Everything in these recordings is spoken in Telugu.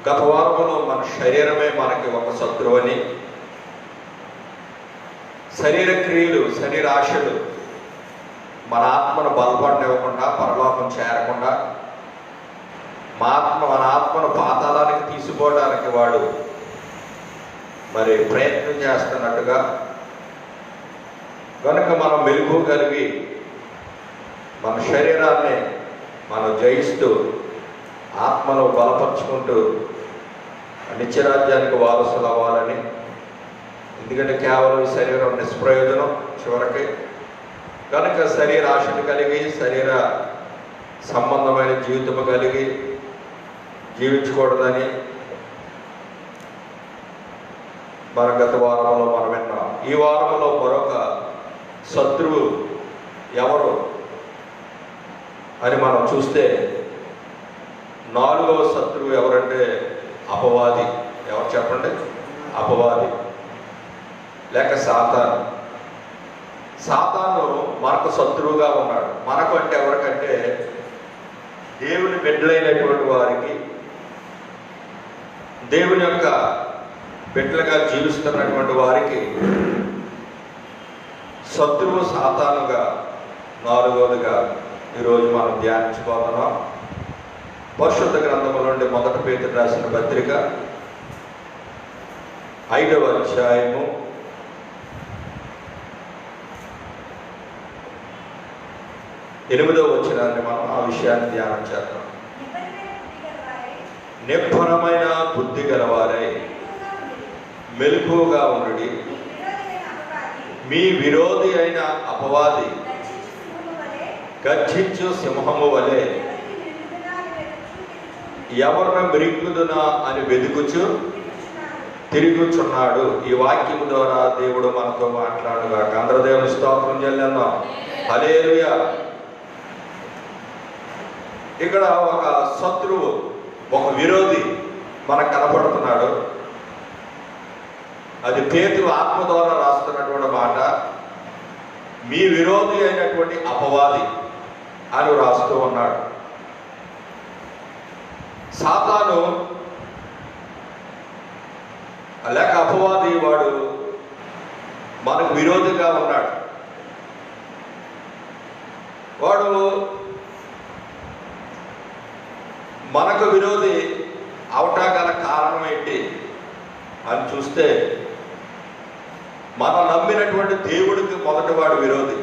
గత వారంలో మన శరీరమే మనకి ఒక శత్రువు అని, శరీర క్రియలు, శరీర ఆశలు మన ఆత్మను బలపడనివ్వకుండా, పరలోకం చేరకుండా, మన ఆత్మను పాతాళానికి తీసుకోవడానికి వాడు మరి ప్రయత్నం చేస్తున్నట్టుగా, కనుక మనం మెలుగు కలిగి మన శరీరాన్ని మనం జయిస్తూ ఆత్మను బలపరుచుకుంటూ నిత్యరాజ్యానికి వారసులు అవ్వాలని. ఎందుకంటే కేవలం ఈ శరీరం నిష్ప్రయోజనం చివరికి. కనుక శరీర ఆశలు కలిగి, శరీర సంబంధమైన జీవితం కలిగి జీవించకూడదని మన గత వారంలో మనం విన్నాం. ఈ వారంలో మరొక శత్రువు ఎవరు అని మనం చూస్తే, 4వ శత్రువు ఎవరంటే అపవాది. ఎవరు చెప్పండి? అపవాది లేక సాతాను. సాతాను మనకు శత్రువుగా ఉన్నాడు. మనకు అంటే ఎవరికంటే దేవుని బిడ్డలైనటువంటి వారికి, దేవుని యొక్క బిడ్డలుగా జీవిస్తున్నటువంటి వారికి శత్రువు సాతానుగా 4వదిగా ఈరోజు మనం ధ్యానించుకోతున్నాం. పరిశుద్ధ గ్రంథముల నుండి 1 పేతురు రాసిన పత్రిక 5వ అధ్యాయము 8వ వచనాన్ని మనం ఆ విషయాన్ని ధ్యానం చేద్దాం. నిబ్బరమైన బుద్ధి గలవారై మెలకువగా ఉండుడి, మీ విరోధి అయిన అపవాది గర్జించు సింహము వలె ఎవరిని మృంగుదునా అని వెతుకుచు తిరుగుచున్నాడు. ఈ వాక్యము ద్వారా దేవుడు మనతో మాట్లాడుగాక. అందరూ దేవుని స్తోత్రం చెల్లిద్దాం. హల్లెలూయా. ఇక్కడ ఒక శత్రువు, ఒక విరోధి మనకు కనపడుతున్నాడు. అది పేతురు ఆత్మ ద్వారా రాస్తున్నటువంటి మాట. మీ విరోధి అయినటువంటి అపవాది అని రాస్తూ ఉన్నాడు. సాతాను లేక అపవాది వాడు మనకు విరోధిగా ఉన్నాడు. వాడు మనకు విరోధి అవటా గల కారణం ఏంటి అని చూస్తే, మనం నమ్మినటువంటి దేవుడికి మొదటి వాడు విరోధి.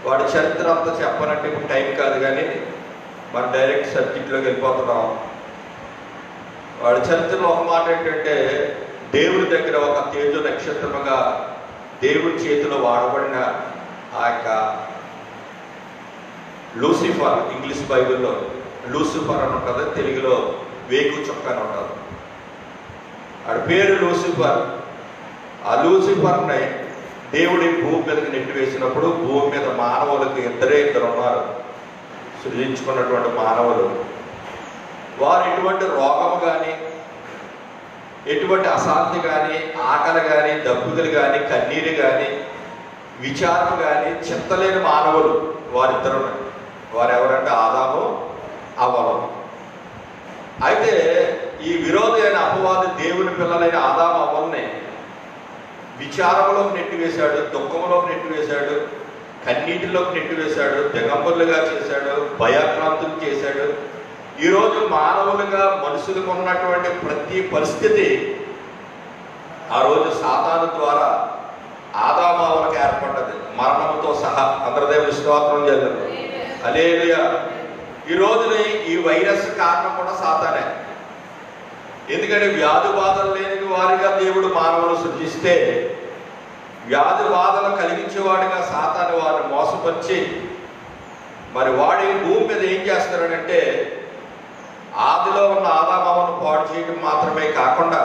వాడి చరిత్ర అంతా చెప్పనంటే ఇప్పుడు టైం కాదు, కానీ మనం డైరెక్ట్ సబ్జెక్ట్లోకి వెళ్ళిపోతున్నాం. వాడి చరిత్రలో ఒక మాట ఏంటంటే, దేవుడి దగ్గర ఒక తేజో నక్షత్రముగా దేవుడి చేతిలో వాడబడిన ఆ యొక్క లూసిఫర్, ఇంగ్లీష్ బైబిల్లో లూసిఫర్ అని ఉంటుంది, తెలుగులో వేగు చొక్క అని ఉంటుంది. ఆడి పేరు లూసిఫర్. ఆ లూసిఫర్ని దేవుడి భూమి మీదకి నెట్టి వేసినప్పుడు, భూమి మీద మానవులకు ఇద్దరు ఉన్నారు, సృజించుకున్నటువంటి మానవులు. వారు ఎటువంటి రోగము కానీ, ఎటువంటి అశాంతి కానీ, ఆకలి కానీ, దప్పులు కానీ, కన్నీరు కానీ, విచారం కానీ చింతలేని మానవులు వారిద్దరు. వారు ఎవరంటే ఆదాము, అవ్వలు. అయితే ఈ విరోధి అయిన అపవాది దేవుని పిల్లలైన ఆదాము, అవ్వల్ని విచారంలోకి నెట్టివేశాడు, దుఃఖంలోకి నెట్టివేశాడు, కన్నీటిలోకి నెట్టివేశాడు, దిగంబరులుగా చేశాడు, భయాక్రాంతులు చేశాడు. ఈరోజు మానవులుగా మనుషులకు ఉన్నటువంటి ప్రతి పరిస్థితి ఆ రోజు సాతాను ద్వారా ఆదామావులకు ఏర్పడ్డది, మరణంతో సహా. అందరి దేవుని స్తోత్రం చేద్దాం. హల్లెలూయా. ఈ రోజున ఈ వైరస్ కారణం కూడా సాతానే. ఎందుకంటే వ్యాధి బాధలు లేని వారిగా దేవుడు మానవులు సృష్టిస్తే, వ్యాధి బాధలు కలిగించేవాడిగా సాతాను వారిని మోసపరిచి, మరి వాడి భూమి మీద ఏం చేస్తారనంటే, ఆదిలో ఉన్న ఆదామను పాడు చేయడం మాత్రమే కాకుండా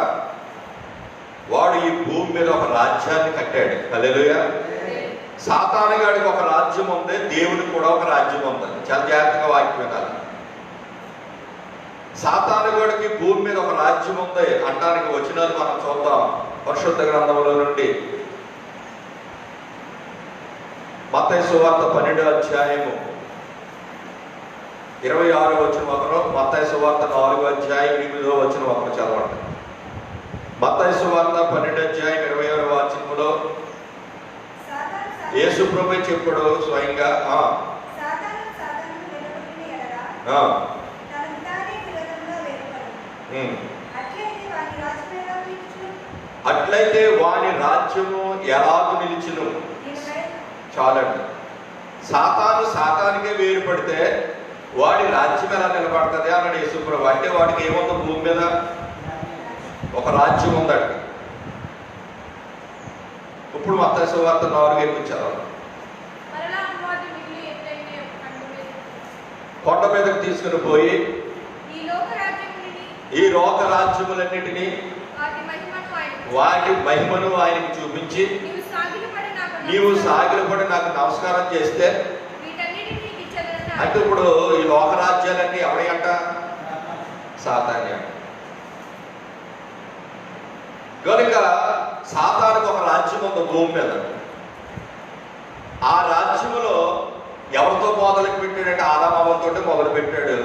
వాడు ఈ భూమి మీద ఒక రాజ్యాన్ని కట్టాడు. హల్లెలూయా. సాతాను గాడికి ఒక రాజ్యం ఉంది, దేవుడికి కూడా ఒక రాజ్యం ఉంది. చాలా జాగ్రత్తగా వాక్యం వినాలి. సాతాను గాడికి భూమి మీద ఒక రాజ్యం ఉంది అంటానికి వచనాలు మనం చూద్దాం. పరిశుద్ధ గ్రంథముల నుండి మత్తయి సువార్త 12వ అధ్యాయము 26వ వచనం ఒకరు, మత్తయి సువార్త 4వ అధ్యాయం 8వ వచనం ఒకరు చదవండి. మత్తయి సువార్త 12వ అధ్యాయం 26వ వచనంలో యేసు ప్రభువే చెప్పాడు స్వయంగా, అట్లయితే వాని రాజ్యము ఎలాగూ నిలిచును. చాలండి. సాతానికే వేరుపడితే వాడి రాజ్యం ఎలా నిలబడుతుంది అన్నాడు యేసుప్రభు. అంటే వాడికి ఏముందో భూమి మీద ఒక రాజ్యం ఉందండి. ఇప్పుడు మత్తయి సువార్త 4:8 చదవండి. కొండ మీదకి తీసుకుని పోయి ఈ లోక రాజ్యములన్నిటినీ వాటి మహిమను ఆయనకి చూపించి నీవు సాగిలపడి నాకు నమస్కారం చేస్తే, అంటే ఇప్పుడు ఈ లోక రాజ్యాలన్నీ ఎవరి అంట? సాతాని అంట. కనుక సాతానికి ఒక రాజ్యం ఉంది భూమి మీద. ఆ రాజ్యములో ఎవరితో మొదలు పెట్టాడంటే ఆదామవ్వలతో మొదలు పెట్టాడు.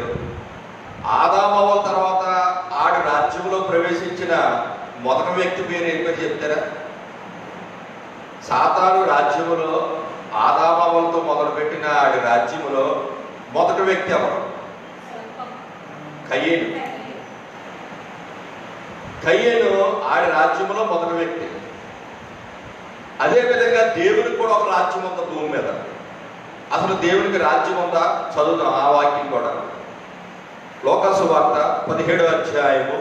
ఆదామవ్వల తర్వాత ఆడి రాజ్యంలో ప్రవేశించిన మొదటి వ్యక్తి పేరు ఏం పేరు చెప్తారా? సాతాను రాజ్యములో ఆదామవ్వలతో మొదలుపెట్టిన ఆడి రాజ్యములో మొదటి వ్యక్తి ఎవరు? కయ్యేను. కయ్యేను ఆడి రాజ్యములో మొదటి వ్యక్తి. అదేవిధంగా దేవునికి కూడా ఒక రాజ్యం ఉందా భూమి మీద? అసలు దేవునికి రాజ్యం ఉందా? చదువుతాం ఆ వాక్యం కూడా. లోకా సువార్త 17వ అధ్యాయము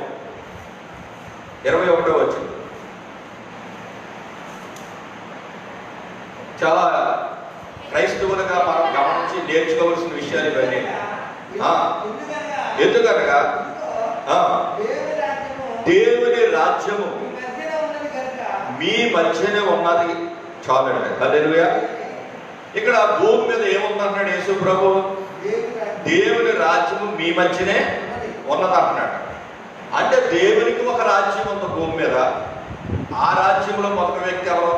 21వ వచనం. చాలా క్రైస్తవులుగా మనం గమనించి నేర్చుకోవాల్సిన విషయాలు ఇవన్నీ. ఎందుకనగా దేవుని రాజ్యము మీ మధ్యనే ఉన్నది. చాలండి. హల్లెలూయా. ఇక్కడ భూమి మీద ఏముందంటున్నాడు యేసు ప్రభు? దేవుని రాజ్యము మీ మధ్యనే ఉన్నది అంటున్నాడు. అంటే దేవునికి ఒక రాజ్యం ఉంది భూమి మీద. ఆ రాజ్యంలో మొదటి వ్యక్తి ఎవరు?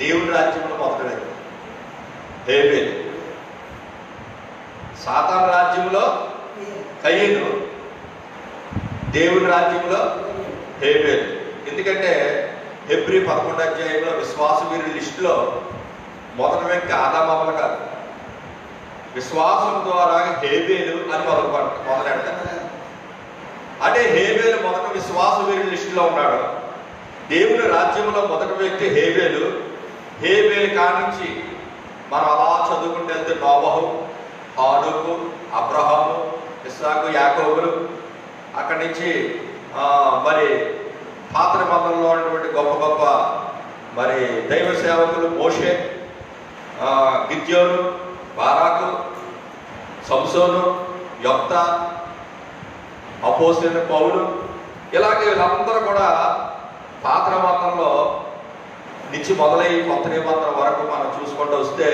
దేవుని రాజ్యంలో మొదటి వ్యక్తి హేబేలు. సాతాను రాజ్యంలో కయ్యేను, దేవుని రాజ్యంలో హేబేలు. ఎందుకంటే హెబ్రీ 11వ అధ్యాయంలో విశ్వాస వీరుల లిస్టులో మొదటి వ్యక్తి ఆదామవ్వలు కాదు, విశ్వాసం ద్వారా హేబేలు అని మొదలెడతారు. అంటే హేబేలు మొదటి విశ్వాస వీరుల లిస్టులో ఉన్నాడు. దేవుని రాజ్యంలో మొదటి వ్యక్తి హేబేలు. హేబేలు కానించి మనం అలా చదువుకుంటూ వెళ్తే నోవహు, హానోకు, అబ్రహాము, ఇస్సాకు, యాకోబులు, అక్కడి నుంచి మరి పాత నిబంధనలో ఉన్నటువంటి గొప్ప గొప్ప మరి దైవ సేవకులు మోషే, గిద్యోను, బారాకు, సంసోను, యొప్తా, అపోస్తలుడైన పౌలు, ఇలాగే వీళ్ళందరూ కూడా పాత నిబంధనలో నుంచి మొదలై కొత్త నిబంధన వరకు మనం చూసుకుంటూ వస్తే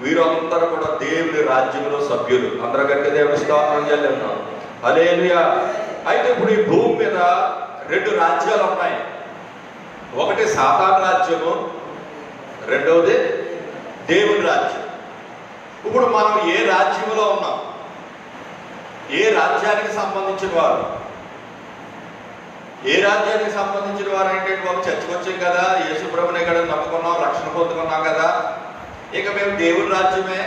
వీరందరూ కూడా దేవుని రాజ్యంలో సభ్యులు. అందరూ గట్టి దేవుని స్తోత్రం చెల్లిస్తున్నాం. హల్లెలూయా. అయితే ఇప్పుడు ఈ భూమి మీద 2 రాజ్యాలు ఉన్నాయి. ఒకటి సాతాను రాజ్యము, రెండవది దేవుని రాజ్యం. ఇప్పుడు మనం ఏ రాజ్యంలో ఉన్నాం? ఏ రాజ్యానికి సంబంధించిన వారు? ఏ రాజ్యానికి సంబంధించిన వారు అంటే బాబు చర్చకు వచ్చాం కదా, యేసు ప్రభుని ఇక్కడ నమ్ముకున్నాం, రక్షణ పొందుకున్నాం కదా, ఇక మేము దేవుని రాజ్యమే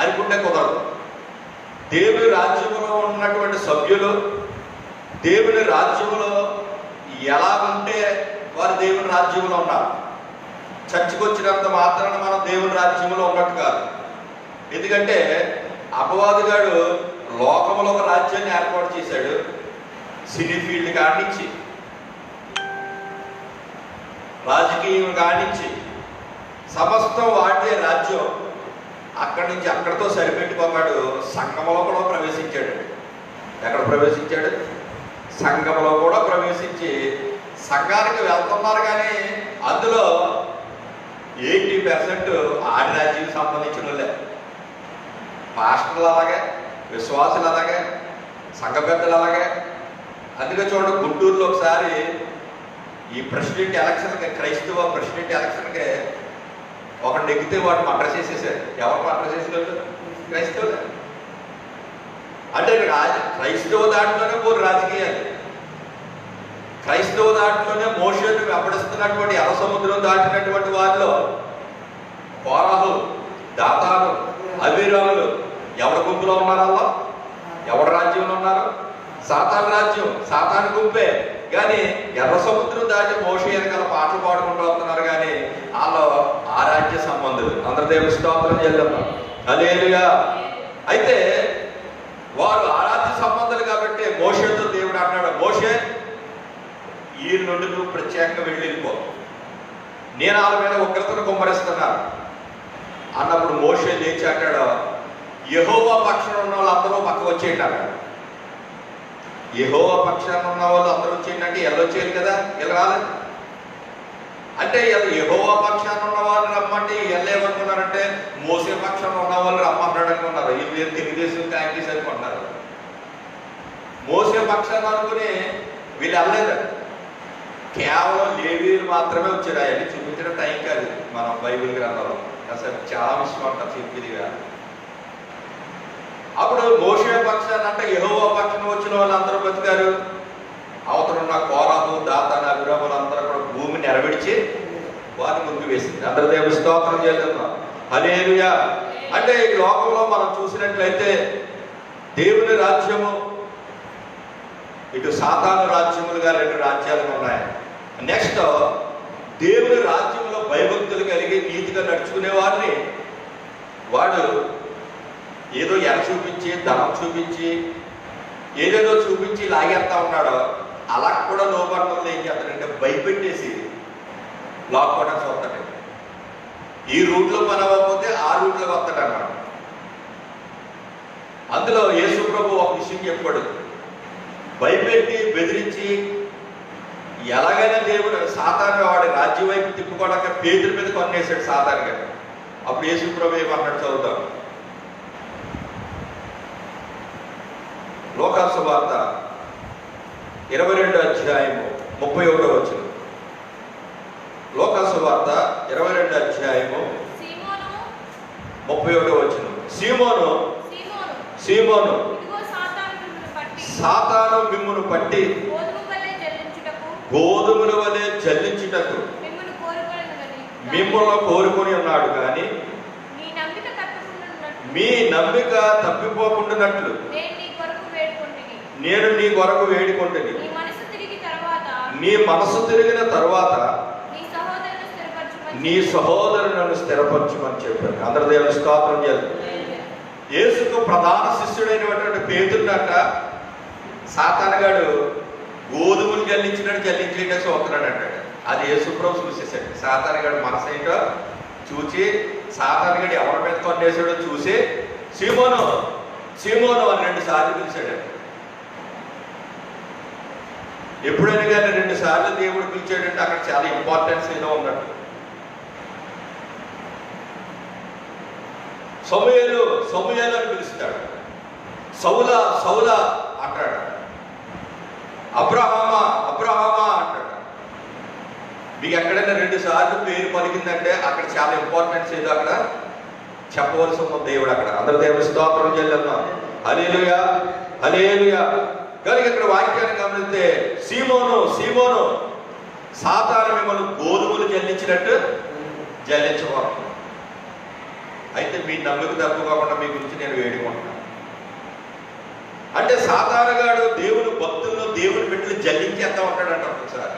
అనుకుంటే కుదరదు. దేవుని రాజ్యంలో ఉన్నటువంటి సభ్యులు దేవుని రాజ్యంలో ఎలా ఉంటే వారు దేవుని రాజ్యంలో ఉన్నారు. చర్చకు వచ్చినంత మాత్రాన మనం దేవుని రాజ్యంలో ఉన్నట్టు కాదు. ఎందుకంటే అపవాదిగాడు లోకంలో ఒక రాజ్యాన్ని ఏర్పాటు చేశాడు. సినీ ఫీల్డ్ కానించి, రాజకీయం కానించి సమస్తం వాడే రాజ్యం. అక్కడి నుంచి అక్కడితో సరిపెట్టుకోగాడు సంఘంలో కూడా ప్రవేశించాడు. ఎక్కడ ప్రవేశించాడు? సంఘంలో కూడా ప్రవేశించి సంఘానికి వెళ్తున్నారు. కానీ అందులో 80% ఆడి రాజ్యానికి సంబంధించిన వాళ్ళే. పాస్టర్లు అలాగే, విశ్వాసులు అలాగే, సంఘ పెద్దలు అలాగే. అందుకే చూడండి, గుంటూరులో ఒకసారి ఈ ప్రెసిడెంట్ ఎలక్షన్కి, క్రైస్తవ ప్రెసిడెంట్ ఎలక్షన్కి ఒకటి నెగ్గితే వాడు మర్డర్ చేసేసారు. ఎవరు మర్డర్ చేసేవాళ్ళు? క్రైస్తవులే. అంటే క్రైస్తవ దాంట్లోనే మూడు రాజకీయాలు. క్రైస్తవ దాంట్లోనే మోషేను వెంబడిస్తున్నటువంటి ఎర్ర సముద్రం దాటినటువంటి వారిలో కోరహు, దాతాను, అబీరాములు ఎవరి గుంపులో ఉన్నారు? అలా ఎవరి రాజ్యంలో ఉన్నారు? సాతాను రాజ్యం, సాతాను గుంపే. కానీ ఎర్ర సముద్రం దాటి మోషే వెనకాల పాటలు పాడుకుంటూ వస్తున్నారు. కానీ వాళ్ళు ఆ రాజ్య సంబంధులు. అందరి దేవుని స్తోత్రం చేద్దాం. హల్లెలూయా. అయితే వారు ఆరాధ్య సంబంధాలు కాబట్టి మోషేతో దేవుడు అంటున్నాడు, మోషే ఈ నుండి నువ్వు ప్రత్యేకంగా వెళ్ళిపో, నేను వాళ్ళ మీద ఉగ్రతను కుమ్మరిస్తున్నాను అన్నప్పుడు మోషే లేచి అంటాడు, యెహోవా పక్షాన ఉన్న వాళ్ళు అందరూ పక్క వచ్చేయండి అన్నాడు. యెహోవా పక్షాన ఉన్న వాళ్ళు అందరూ వచ్చేయండి అంటే వెళ్ళొచ్చేయాలి కదా, ఇలా రాలేదు. అంటే యెహోవా పక్షాన ఉన్న వాళ్ళు రమ్మంటే వెళ్ళేమనుకున్నారంటే మోసే పక్షాన ఉన్న వాళ్ళు రమ్మన్నాడు అనుకున్నారు. వీళ్ళు తెలుగుదేశం కాంగ్రెస్ అనుకుంటున్నారు. మోసే పక్షాన్ని అనుకుని వీళ్ళు వెళ్ళలేదు. కేవలం లేవీయులు మాత్రమే వచ్చారు. అవన్నీ చూపించడం టైం కాదు మన బైబిల్ గ్రంథంలో. అసలు చాలా విషయం అంటారు చెప్పేదిగా. అప్పుడు మోషే పక్షాన్ని అంటే యెహోవా పక్షాన వచ్చిన వాళ్ళందరూ బతికారు. అవతలున్న కోరహు, దాతాను, అబీరాములు అందరూ కూడా భూమిని నెరవేర్చి వారిని ముందు వేసింది. అందరి దేవుని స్తోత్రం చేద్దాం. హల్లెలూయా. అంటే ఈ లోకంలో మనం చూసినట్లయితే దేవుని రాజ్యము, ఇటు సాతాను రాజ్యములుగా రెండు రాజ్యాలు ఉన్నాయి. నెక్స్ట్ దేవుని రాజ్యంలో భయభక్తులు కలిగి నీతిగా నడుచుకునే వారిని వాడు ఏదో ఎర చూపించి, ధనం చూపించి, ఏదేదో చూపించి లాగేస్తా ఉన్నాడో అలా కూడా లోపడుతుంది. ఏం చేస్తాడంటే భయపెట్టేసి లాక్కోవడం చూస్తాడు. ఈ రూట్లో పని అవ్వకపోతే ఆ రూట్లో వస్తాడు అన్నమాట. అందులో యేసు ప్రభు ఒక విషయం చెప్పాడు, భయపెట్టి బెదిరించి ఎలాగైనా దేవుడు సాతాను వాడి రాజ్యం వైపు తిప్పుకోవడానికి పేతురు మీద కొన్నేసాడు సాతాను గారు. అప్పుడు యేసు ప్రభు ఏమన్నాడు చదువుతాం. లోకాసు సువార్త 22 అధ్యాయము 31 వచనం. లోకాసు సువార్త 22 అధ్యాయము 31 వచనం. సీమోను, సీమోను, సాతాను మిమ్మును పట్టి గోధుమల వలె జల్లించుటకు మిమ్మల్ని కోరుకొని ఉన్నాడు. కానీ మీ నమ్మిక తప్పిపోకుండానట్లు నేను నీ కొరకు వేడుకుంటుంది. నీ మనసు తిరిగిన తర్వాత నీ సహోదరులను స్థిరపరచమని చెప్పారు. అందరి దేవుని స్తోత్రం చేద్దాం. యేసుకు ప్రధాన శిష్యుడైనటువంటి పేతురునంట సాతానుగాడు గోధుమలు జల్లించినట్టు జల్లించలేక చూస్తున్నాడు అంటాడు. అది యేసుప్రభు చూసేసాడు. సాతానుగాడు మనసు ఏంటో చూసి, సాతానుగాడు ఎవరి మీద కొన్నేసాడో చూసి సీమోను, సీమోను అని 2 సార్లు పిలిచాడు. ఎప్పుడైనా కానీ 2 సార్లు దేవుడు పిలిచాడంటే అక్కడ చాలా ఇంపార్టెన్స్ ఏదో ఉన్నట్టు. సమూయేలు, సమూయేలు అని పిలుస్తాడు. సౌల, సౌల అంటాడు. అబ్రహామా, అబ్రహామా అంటాడు. మీకు ఎక్కడైనా 2 సార్లు పేరు పలికిందంటే అక్కడ చాలా ఇంపార్టెన్స్ ఏదో అక్కడ చెప్పవలసి ఉన్న దేవుడు అక్కడ. అందరి దేవుని స్తోత్రం చెల్లిద్దాం. హల్లెలూయా, హల్లెలూయా. కనుక ఇక్కడ వాక్యాన్ని గమనిస్తే సీమోను, సీమోను, సాతాను మిమ్మల్ని గోధుమలు జల్లించినట్టు జల్లించకూడదు. అయితే మీ నమ్మిక తప్పుకోకుండా మీ గురించి నేను వేడుకుంటున్నాను. అంటే సాతానుగాడు దేవుని భక్తులను, దేవుని బిడ్డలు జల్లించేస్తా ఉంటాడంట. ఒకసారి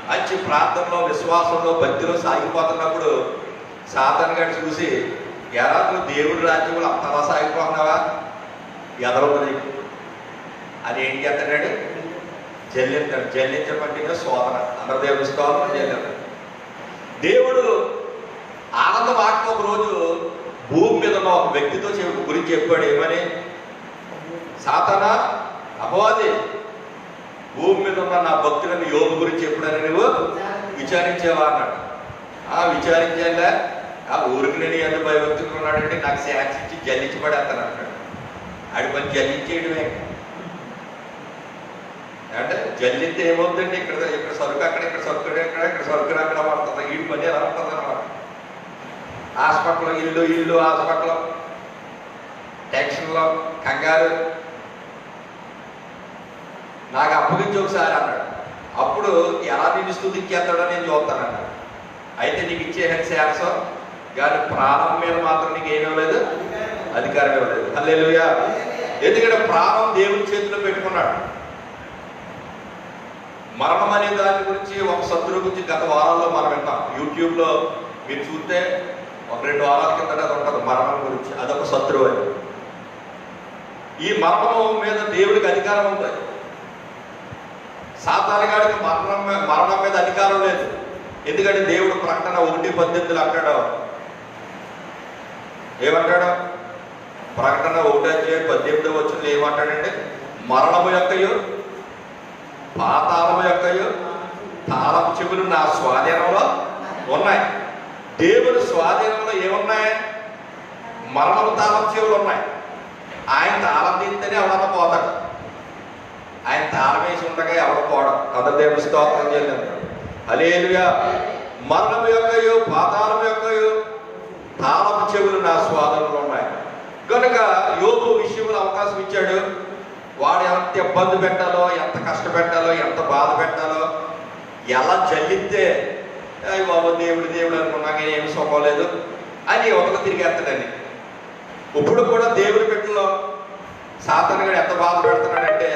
మంచి ప్రార్థనలో, విశ్వాసంలో, భక్తిలో సాగిపోతున్నప్పుడు సాతానుగాడు చూసి, ఎరా నువ్వు దేవుడి రాజ్యంలో అంతలా సాగిపోతున్నావా, ఎదరవుతుంది అని ఏం చేస్తాడు, జల్లించాడు. జల్లించబట్టిన శోధన. అందరి దేవుని స్తోత్రం జల్లించాడు. దేవుడు ఆనంద వాక్యం ఒక రోజు భూమి మీద ఉన్న ఒక వ్యక్తితో గురించి చెప్పాడు. ఏమని? సాతానా, అపవాది, భూమి మీద ఉన్న నా భక్తులను యోగు గురించి ఎప్పుడని నువ్వు విచారించేవా అన్నాడు. విచారించేలా ఆ ఊరికి నేను ఎందుకు భయభక్తులు ఉన్నాడంటే నాకు శాంక్స్ ఇచ్చి జల్లించబడేస్తాను అంటాడు. ఆడి పని జల్లించేయడమే. అంటే జల్లింతే ఏమవుతుందంటే ఇక్కడ ఇక్కడ సరుకు అక్కడ, ఇక్కడ సరుకు ఇక్కడ, ఇక్కడ సరుకులు అక్కడ పడుతుంది. వీడి పని ఎలా ఉంటుంది అన్నమాట. హాస్పిటల్, ఇల్లు, ఇల్లు, హాస్పిటల్. టెన్షన్లో, కంగారు. నాకు అప్పగించి ఒకసారి అన్నాడు. అప్పుడు ఎలా నిన్ను స్తుతించేస్తాడో నేను చూస్తానన్నాడు. అయితే నీకు ఇచ్చేసాను శాంసం, కానీ ప్రాణం మీద మాత్రం నీకు ఏమీ ఇవ్వలేదు, అధికారం ఇవ్వలేదు. హల్లెలూయా. ఎందుకంటే ప్రాణం దేవుని చేతిలో పెట్టుకున్నాడు. మరణం అనే దాని గురించి, ఒక శత్రువు గురించి గత వారాల్లో మనం విన్నాం. యూట్యూబ్లో మీరు చూస్తే ఒక 2 వారాల కిందట అది ఉంటుంది, మరణం గురించి. అదొక శత్రువు అని. ఈ మరణం మీద దేవుడికి అధికారం ఉంది. సాతానుగాడికి మరణం మీద అధికారం లేదు. ఎందుకంటే దేవుడు ప్రకటన 1:18 అంటాడు. ఏమంటాడు? ప్రకటన 1:18 ఏమంటాడంటే, మరణము యొక్కయు పాతాళము యొక్కయు తాళపు చెవులు నా స్వాధీనంలో ఉన్నాయి. దేవుని స్వాధీనంలో ఏమున్నాయి? మరణము తాళపు చెవులు ఉన్నాయి. ఆయన తాళం తీస్తేనే ఎవడన్నా పోతాడు. ఆయన తాళం వేసి ఉండగా ఎవడ పోవడం. అందరు దేవుని స్తోత్రం చేయాలి. హల్లెలూయా. మరణము యొక్కయు పాతాళము యొక్కయు తాళపు చెవులు నా స్వాధీనంలో ఉన్నాయి. కనుక యోబు విషయంలో అవకాశం ఇచ్చాడు. వాడు ఎంత ఇబ్బంది పెట్టాలో, ఎంత కష్టపెట్టాలో, ఎంత బాధ పెట్టాలో, ఎలా జల్లిస్తే బాబు దేవుడు అనుకున్నాక ఏమి సొమ్మలేదు అని ఒకరు తిరిగేస్తాడని. ఇప్పుడు కూడా దేవుడి బిడ్డలో సాతానుగా ఎంత బాధ పెడుతున్నాడంటే,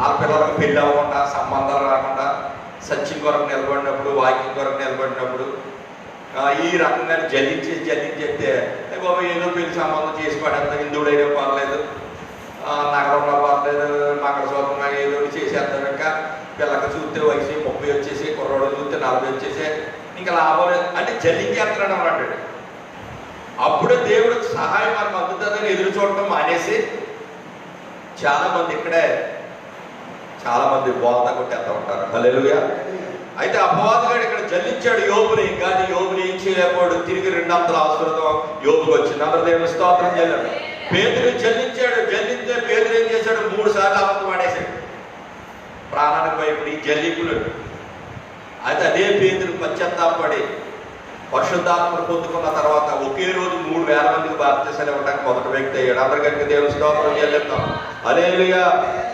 ఆ పిల్లలకు పెళ్ళి అవ్వకుండా, సంబంధాలు రాకుండా, సత్యం కొరకు నిలబడినప్పుడు, వాక్యం కొరకు నిలబడినప్పుడు ఈ రకంగా జల్లించేస్తే బాబు ఏదో పెళ్లి సంబంధం చేసి పడేంత, హిందువుడైనా పర్లేదు, నగరంలో పర్లేదు, నగర సొంతంగా ఏదో చేసేద్దాం. ఇంకా పిల్లకి చూస్తే వయసు 30 వచ్చేసి, కుర్రోడు చూస్తే 40 వచ్చేసి, ఇంకా లాభం లేదు అంటే జల్లించేస్తున్నాడు అన్నట్టు. అప్పుడే దేవుడికి సహాయం మనకు అందుతుందని ఎదురు చూడటం మానేసి చాలా మంది బోధ కొట్టేస్తూ ఉంటారు. హల్లెలూయా. అయితే అపవాదిగాడు ఇక్కడ జల్లించాడు యోబుని, కానీ యోబుని ఏం చేయలేకపోయాడు. తిరిగి 2 అంతల ఆశీర్వాదం యోబుకి వచ్చింది. అందరూ దేవుని స్తోత్రం చేయాలి. పేతురు జల్లిస్తే పేతురు ఏం చేశాడు? 3 సార్లు అబద్ధం ఆడేశాడు. ప్రాణానికి భయపడి జల్లింపులు. అయితే అదే పేతురు పశ్చాత్తాపడి పరిశుద్ధాత్మను పొందుకున్న తర్వాత ఒకే రోజు 3,000 మందికి బాప్తిసాలు ఇవ్వడానికి మొదటి వ్యక్తి అయ్యాడు. అందరికీ దేవుని స్తోత్రం చెల్లిద్దాం. హల్లెలూయా.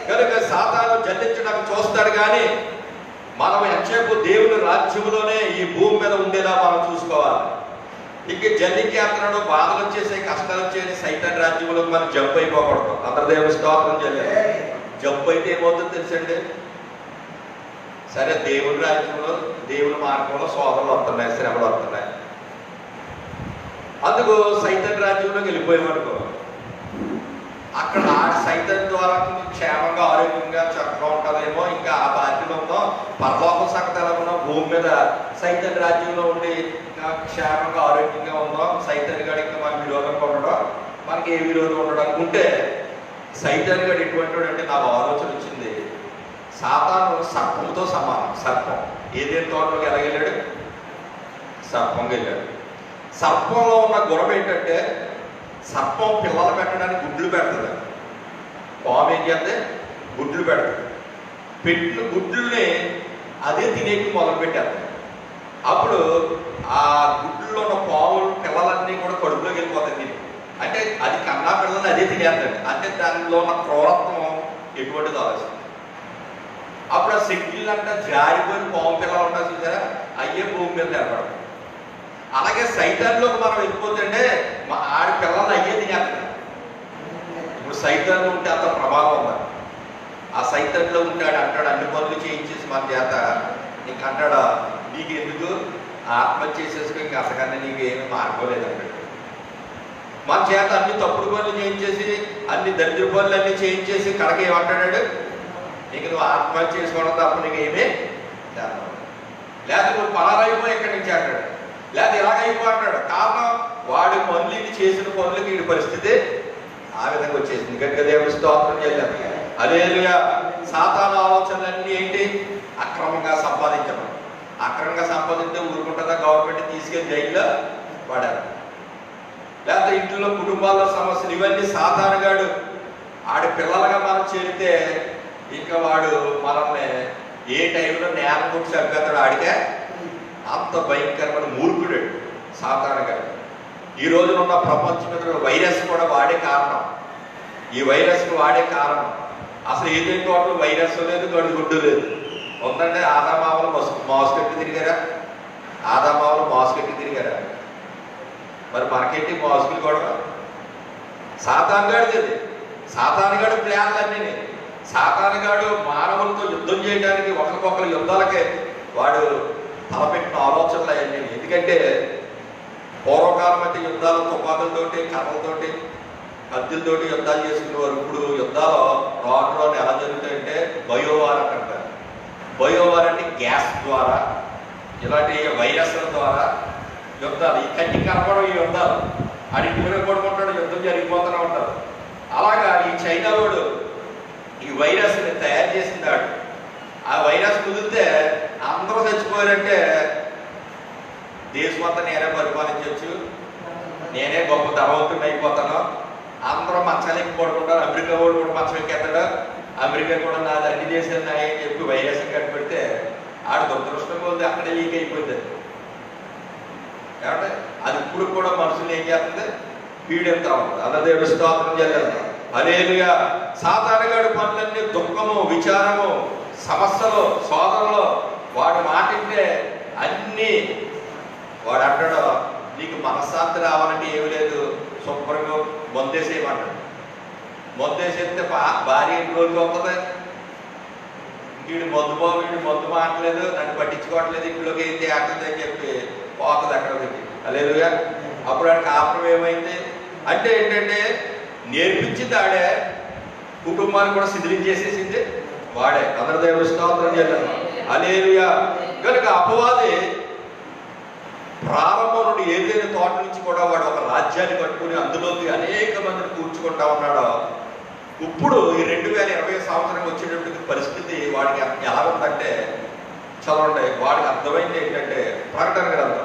కనుక సాతాను జల్లించడానికి చూస్తాడు, కానీ మనం ఎంతసేపు దేవుని రాజ్యంలోనే ఈ భూమి మీద ఉండేలా మనం చూసుకోవాలి. ఇంక జల్లించేస్తున్నాడు, బాధలు వచ్చేసి, కష్టాలు వచ్చేసి సైతాన్ రాజ్యంలో మనం జంప్ అయిపోకూడదు. అందరి దేవుని స్తోత్రం చెల్లి. జంప్ అయితే ఏమవుతుందో తెలుసండి. సరే, దేవుని రాజ్యంలో, దేవుని మార్గంలో శోధనలు వస్తున్నాయి, శ్రమలు వస్తున్నాయి. అందుకు సైతాన్ రాజ్యంలోకి వెళ్ళిపోయామనుకో, అక్కడ ఆ సైతాన్ ద్వారా క్షేమంగా, ఆరోగ్యంగా, చక్కగా ఉంటుందేమో. ఇంకా ఆ బాధ్యత ఉందో, పరలోకం సంగతి ఎలా ఉందో, భూమి మీద సైతాన్ రాజ్యంలో ఉండి క్షేమంగా, ఆరోగ్యంగా ఉందో, సైతాన్ గడికి మనకు విరోధంగా ఉండడం, మనకి ఏ విరోధం ఉండడం అనుకుంటే, సైతాన్ గడి ఎటువంటి అంటే నాకు ఆలోచన వచ్చింది. సాతాను సర్పంతో సమానం. సర్పం ఏదేని తోటలోకి ఎలాగెళ్ళాడు? సర్పంగా వెళ్ళాడు. సర్పంలో ఉన్న గుణం ఏంటంటే, సర్పం పిల్లలు పెట్టడానికి గుడ్లు పెడుతుంది. పాము ఏం చేస్తే గుడ్లు పెడుతుంది. పెట్టిన గుడ్లని అదే తినేకి మొదలు పెట్టారు. అప్పుడు ఆ గుడ్లలో ఉన్న పాములు పిల్లలన్నీ కూడా కడుపులోకి వెళ్ళిపోతాయి. అంటే అది కన్నా పిల్లల్ని అదే తినేస్తాడు. అంటే దానిలో ఉన్న క్రూరత్వం ఎటువంటిది ఆలోచన. అప్పుడు ఆ శక్తులు అంటే జారిపోయిన పాము పిల్లలు ఉంటారు చూసారా, అయ్యే భూమి మీద నిలబడదు. అలాగే సైతాన్లోకి మనం వెళ్ళిపోతుంటే ఆడి పిల్లలు అయ్యే తినేస్తాడు. ఇప్పుడు సైతాన్లో ఉంటే అంత ప్రభావం ఉందా? ఆ సైతాన్లో ఉంటాడు అంటాడు, అన్ని పనులు చేయించేసి మన చేత నీకు అంటాడా, నీకు ఎందుకు ఆత్మహత్య చేసేసుకుని ఇంకా అసలు నీకు ఏమీ మార్పులేదంటాడు. మన చేత అన్ని తప్పుడు పనులు చేయించేసి, అన్ని దరిద్ర పనులు అన్నీ చేయించేసి కడక ఏమంటాడు, నీకు నువ్వు ఆత్మహత్య చేసుకోవడం తప్ప నీకు ఏమీ లేదా నువ్వు పరారైపో ఇక్కడి నుంచి అంటాడు, లేదా ఇలాగైపో అంటాడు. కారణం వాడి పనులు ఇది చేసిన పనులకి ఈ పరిస్థితి ఆ విధంగా వచ్చేసింది. గట్టిగా దేవుని స్తోత్రం చేయాలి. హల్లెలూయా. సాతాను ఆలోచనలన్నీ ఏంటి? అక్రమంగా సంపాదించడం. అక్రమంగా సంపాదించే ఊరుకుంటుందా? గవర్నమెంట్ తీసుకెళ్ళి జైల్లో పడారు. లేకపోతే ఇంట్లో కుటుంబాల్లో సమస్యలు, ఇవన్నీ సాతానుగాడు ఆడి పిల్లలుగా మనం చేరితే ఇంకా వాడు మనల్ని ఏ టైంలో నేల కొట్టి చంపేస్తాడు. ఆడికే అంత భయంకరమైన మూర్ఖుడు సాతానుగాడు. ఈ రోజున ఉన్న ప్రపంచం మీద వైరస్ కూడా వాడే కారణం. ఈ వైరస్కి వాడే కారణం. అసలు ఏదైతే తోటలో వైరస్ లేదు, గడుగుడ్డు లేదు. ఉందంటే ఆదామావులు మాస్క్ ఎట్టి తిరిగారా? ఆదామావులు మాస్క్ ఎట్టి తిరిగారా? మరి మనకెట్టి మాస్కులు కూడా సాతానుగాడిది. సాతానుగాడు ప్లాన్లన్నీ. సాతానుగాడు మానవులతో యుద్ధం చేయడానికి ఒకరికొకరు యుద్ధాలకే వాడు తలపెట్టిన ఆలోచనలు అవన్నీ. ఎందుకంటే పూర్వకాలం అయితే యుద్ధాలు తుపాకులతోటి, కర్రలతోటి, కత్తులతోటి యుద్ధాలు చేసుకునేవారు. ఇప్పుడు యుద్ధాలు రాను ఎలా జరుగుతాయంటే బయోవార్ అంటారు. బయోవార్ అంటే గ్యాస్ ద్వారా, ఇలాంటి వైరస్ల ద్వారా యుద్ధాలు. ఈ కంటికి కనపడం ఈ యుద్ధాలు. అది ఇంటిలో పడుకుంటాడు, యుద్ధం జరిగిపోతూనే ఉంటారు. అలాగా ఈ చైనా వాడు ఈ వైరస్ని తయారు చేసిందాడు. ఆ వైరస్ కుదిరితే అందరూ చచ్చిపోయారంటే దేశమంతా నేనే పరిపాలించవచ్చు, నేనే గొప్ప ధనవంతుని అయిపోతాను, అందరూ మంచాలు ఎక్కి పడుకుంటారు, అమెరికా వాడు కూడా మంచం ఎక్కేస్తాడు, అమెరికా కూడా నాది అన్ని చేసేది నాయ అని చెప్పి వైరస్ కట్టుపెడితే ఆడు దురదృష్టం కొద్ది అక్కడే లీక్ అయిపోయింది. ఏమంటే అది ఇప్పుడు కూడా మనుషులు ఏం చేస్తుంది, పీడిస్తా ఉంటుంది. అన్నదేవుడు స్తోత్రం చేయాలి. హల్లెలూయా. సాతానుగాడి పనులన్నీ దుఃఖము, విచారము, సమస్యలు, సోదరులు వాడు మాటింటే అన్నీ వాడు అంటాడు. నీకు మనశ్శాంతి రావాలంటే ఏమి లేదు, శుభ్రంగా మందేసేయమంటాడు. మందేసేస్తే భార్య ఎన్ని రోజులు వస్తుంది. వీడు మందు మాట్లేదు, నన్ను పట్టించుకోవట్లేదు, ఇంట్లోకి ఏం తేటలేదు అని చెప్పి పోతుంది అక్కడ పెట్టి. హల్లెలూయా. అప్పుడు ఆడికి కాపురం ఏమైంది అంటే ఏంటంటే నేర్పించింది ఆడే, కుటుంబాన్ని కూడా శిథిలించేసేసింది వాడే. అందరి దేవుడు స్తోత్రం చేయాలి. హల్లెలూయా. కనుక అపవాది ప్రారంభం నుండి ఏదైనా తోట నుంచి కూడా వాడు ఒక రాజ్యాన్ని కట్టుకుని అందులోకి అనేక మందిని కూర్చుకుంటా ఉన్నాడో, ఇప్పుడు ఈ 2020 సంవత్సరం వచ్చేటప్పటికి పరిస్థితి వాడికి ఎలా ఉందంటే చదవండి. వాడికి అర్థమైంది ఏంటంటే ప్రకటన గ్రంథం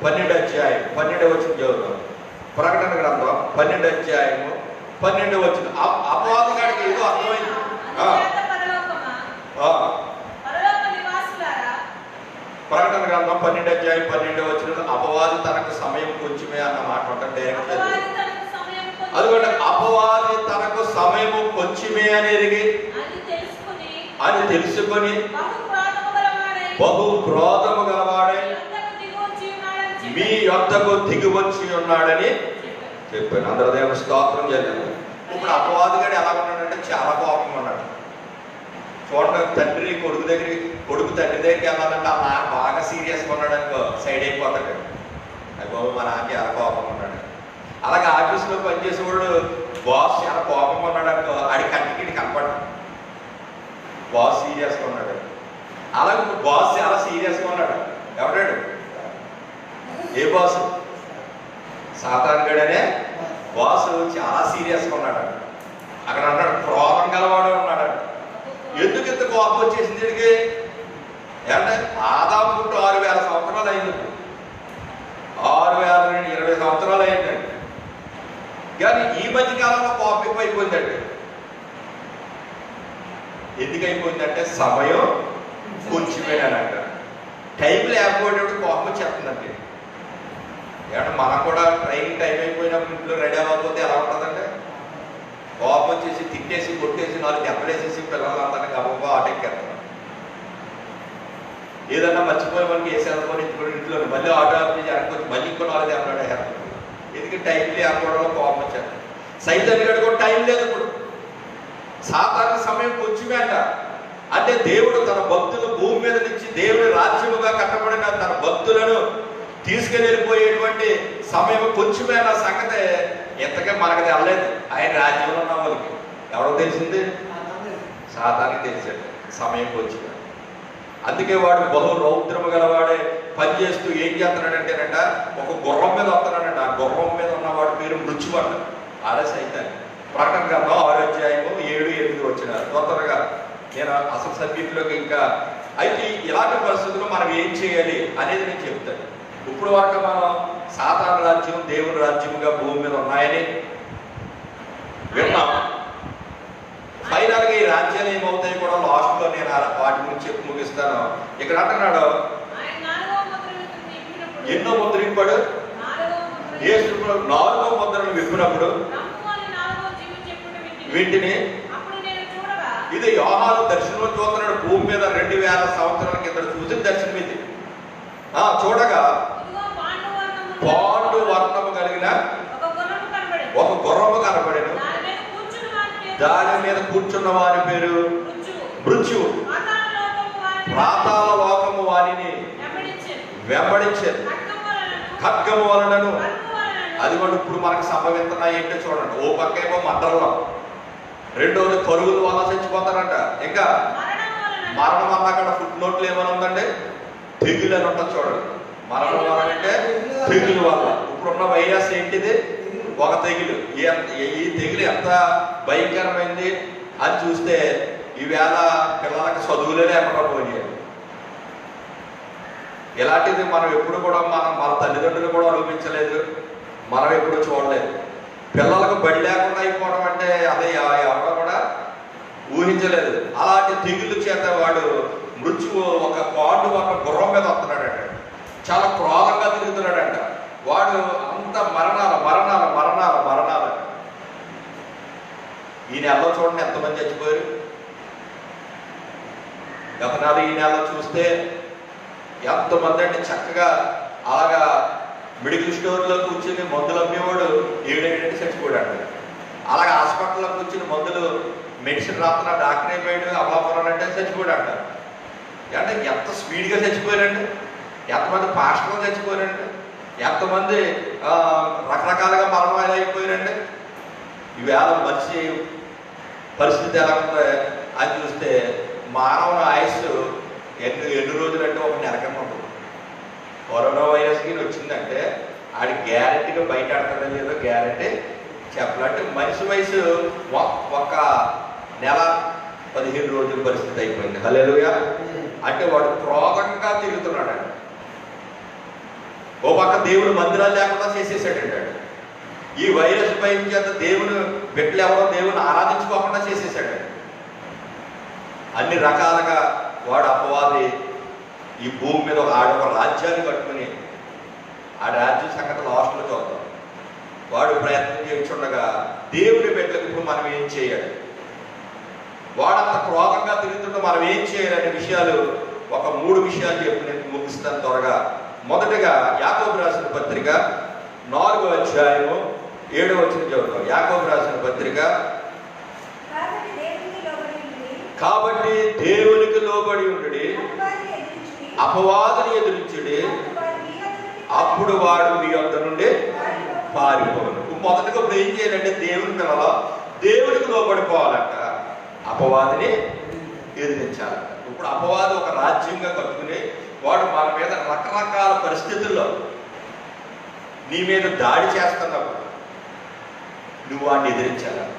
12వ అధ్యాయం 12వ వచనం చదువుతాం. ప్రకటన గ్రంథం 12వ అధ్యాయము 12వ వచనం. అపవాది గాడికి ఏదో అర్థమైంది. ప్రకటన గ్రంథం 12వ అధ్యాయం 12వ వచనం. అపవాది తనకు సమయం కొంచెమే అన్న మాట ఉంటుంది. డైరెక్ట్ అదిగోండి, అపవాది తనకు సమయము కొంచెమే అనేది అని తెలుసుకొని బహు క్రోధము గలవాడై మీ యొద్దకు దిగి వచ్చి ఉన్నాడని చెప్పాను. అందరూ దేవుని స్తోత్రం చేయాలి. ఇప్పుడు అపవాది గారు ఎలా ఉన్నాడంటే చాలా కోపంగా ఉన్నాడు. చూడండి, కొడుకు తండ్రి దగ్గరికి వెళ్ళాలంటే ఆ నాన్న బాగా సీరియస్గా ఉన్నాడు అనుకో, సైడ్ అయిపోతాడు. బాబు మా నాన్నకి ఎలా కోపంగా ఉన్నాడు. అలాగే ఆఫీస్లో పనిచేసేవాడు బాస్ చాలా కోపంగా ఉన్నాడు అనుకో, ఆడి కంటికి కనపడ్డాడు, బాస్ సీరియస్గా ఉన్నాడు. అలాగే బాస్ చాలా సీరియస్గా ఉన్నాడు. ఎవడాడు? ఏ బాసు? సాతానుగాడనే బాసు చాలా సీరియస్గా ఉన్నాడు. అక్కడ అన్నాడు క్రోధం గలవాడు ఉన్నాడు. ఎందుకు ఇంత కోపం వచ్చేసింది దీనికి అంటే ఆదాము పుట్టు 6000 సంవత్సరాలు అయింది. 6020 సంవత్సరాలు అయిందండి. కానీ ఈ మధ్య కాలంలో కోపం ఎక్కువ అయిపోయిందండి. ఎందుకు అయిపోయిందంటే సమయం కొంచెమేనంట. టైం లేకపోయేటప్పుడు కోపం వచ్చేస్తుందండి. ఏమంటే మనకు కూడా ట్రైనింగ్ టైం అయిపోయినప్పుడు ఇంట్లో రెడీ అవ్వకపోతే ఎలా ఉంటుందంటే కోపం వచ్చేసి తిట్టేసి కొట్టేసి 4 దెబ్బలేసేసి పిల్లలందరినీ గబగబా ఆటెక్కేస్తాం. ఏదన్నా మర్చిపోయి మనకి వేసేదనుకొని ఇంట్లో మళ్ళీ ఆటో ఆపి జరగవచ్చు, మళ్ళీ ఇంకో 4 దెబ్బలు వేస్తారు. ఎందుకంటే టైం లేకపోవడంలో కోపం వచ్చారు. సైతాన్ని గడు కూడా టైం లేదు. ఇప్పుడు సాధారణ సమయం కొంచెమే అంట. అంటే దేవుడు తన భక్తులు భూమి మీద నుంచి దేవుని రాజ్యముగా కట్టబడిన తన భక్తులను తీసుకెళ్ళి వెళ్ళిపోయేటువంటి సమయం కొంచెమే అన్న సంగతి ఎంతగా మనకు తెలలేదు. ఆయన రాజ్యంలో ఉన్న వాళ్ళకి ఎవరో తెలిసింది? సాతానికి తెలిసాడు సమయం కొంచెమే. అందుకే వాడు బహు రౌద్రము గలవాడే పనిచేస్తూ ఏం చేస్తున్నాడంటేనంట ఒక గుర్రం మీద వస్తున్నాడంట. ఆ గుర్రం మీద ఉన్నవాడు పేరు మృత్యువాడు. ఆడే సైతాన్ని. ప్రకటన గ్రంథం 6వ అధ్యాయము 7-8 వచ్చిన తొందరగా నేను అసలు సబ్జెక్టులోకి ఇంకా అయితే ఇలాంటి పరిస్థితుల్లో మనం ఏం చేయాలి అనేది నేను చెప్తాను. ఇప్పుడు వరకు మనం సాతాను రాజ్యం దేవుని రాజ్యముగా భూమి మీద ఉన్నాయని విన్నాం. ఫైనల్గా ఈ రాజ్యాలు ఏమవుతాయి కూడా లాస్ట్లో నేను వాటి గురించి చెప్పి ముగిస్తాను. ఇక్కడ అంటున్నాడు ఎన్నో ముద్ర ఇప్పాడు? యేసు నాలుగో ముద్రను విప్పినప్పుడు వీటిని ఇది యోహాను దర్శనం చూస్తున్నాడు. భూమి మీద 2000 సంవత్సరాల కింద చూసిన దర్శనం ఇది. చూడగా పాండు వర్ణము కలిగిన ఒక గుర్రము కనబడెను. దాని మీద కూర్చున్న వారి పేరు మృత్యువు. పాతాళ లోకము వారిని వెంబడించేది. ఖడ్గము వలనను. అది కూడా ఇప్పుడు మనకు సంభవిస్తున్నాయి ఏంటో చూడండి. ఓ పక్క ఏమో మంటల్లో, రెండోది కరువుల వల్ల చచ్చిపోతారంట. ఇంకా మరణం వల్ల అక్కడ ఫుడ్ నోట్లు ఏమైనా ఉందంటే తెగులు అని ఉంటుంది చూడండి. మరణం వల్ల అంటే తెగులు వల్ల. ఇప్పుడున్న వైరస్ ఏంటిది? ఒక తెగులు. ఈ తెగులు ఎంత భయంకరమైంది అని చూస్తే ఈవేళ పిల్లలకి చదువులే లేకుండా పోయాయి. ఇలాంటిది మనం ఎప్పుడు కూడా మన తల్లిదండ్రులు కూడా అనుభవించలేదు, మనం ఎప్పుడు చూడలేదు. పిల్లలకు బడి లేకుండా అయిపోవడం అంటే అదే ఎవరో కూడా ఊహించలేదు. అలాంటి తెగులు చేత వాడు మృత్యువు ఒక పాండు ఒక గుర్రం మీద వస్తున్నాడంట. చాలా క్రోధంగా తిరుగుతున్నాడంట. వాడు అంత మరణాలు మరణాలు మరణాలు మరణాలు. ఈ నెలలో చూడండి ఎంతమంది చచ్చిపోయారు. గత నెల ఈ నెల చూస్తే ఎంతమంది అంటే చక్కగా అలాగా మెడికల్ స్టోర్లో కూర్చుని మందులు అమ్మేవాడు 7 చచ్చిపోయాడు. అలాగే హాస్పిటల్లో కూర్చుని మందులు మెడిసిన్ రాస్తున్న డాక్టర్ అయిపోయాడు, అమలాపురం అంటే చచ్చిపోయాడు. అంటే ఎంత స్పీడ్గా చచ్చిపోయారండి. ఎంతమంది పాస్టర్లు చచ్చిపోయారండి. ఎంతమంది రకరకాలుగా మరణాలు అయిపోయారండి. ఈవేళ మనిషి పరిస్థితి ఎలా ఉందో అని చూస్తే మానవుని ఆయుస్సు ఎన్ని రోజులు అంటే ఒక నెల కింద ఉంటుంది. కరోనా వైరస్కి వచ్చిందంటే ఆడి గ్యారెంటీగా బయట ఆడతాడో లేదో గ్యారెంటీ చెప్పాలంటే మనిషి వయసు ఒక నెల 15 రోజుల పరిస్థితి అయిపోయింది. హల్లెలూయా. అంటే వాడు క్రోధంగా తిరుగుతున్నాడు. ఓ పక్క దేవుడు మందిరాలు లేకుండా చేసేసాడండి. ఈ వైరస్ భయం చేత దేవుడు బిడ్డలు ఎవరో దేవుని ఆరాధించుకోకుండా చేసేసాడు. అన్ని రకాలుగా వాడు అపవాది ఈ భూమి మీద ఒక రాజ్యాన్ని కట్టుకుని ఆ రాజ్య సంగతి లాస్ట్లో చూద్దాం. వాడు ప్రయత్నం చేయించుండగా దేవుడి బిడ్డలకు ఇప్పుడు మనం ఏం చేయాలి? వాడంత క్రోధంగా తిరుగుతుంటే మనం ఏం చేయాలనే విషయాలు ఒక 3 విషయాలు చెప్పి నేను ముగిస్తాను త్వరగా. మొదటగా యాకోబు రాసిన పత్రిక 4వ అధ్యాయము 7వ వచనం చదువుతాం. యాకోబు రాసిన పత్రిక కాబట్టి దేవునికి లోబడి ఉండుడి, అపవాదిని ఎదిరించుడి, అప్పుడు వాడు మీ వద్ద నుండి పారిపోను. మొదటగా ఇప్పుడు ఏం చేయాలంటే దేవుని పిల్లలు దేవునికి లోబడిపోవాలంట, అపవాదిని ఎదిరించాలంట. ఇప్పుడు అపవాది ఒక రాజ్యంగా కట్టుకుని వాడు మన మీద రకరకాల పరిస్థితుల్లో నీ మీద దాడి చేస్తున్నప్పుడు నువ్వు వాడిని ఎదిరించాలంట.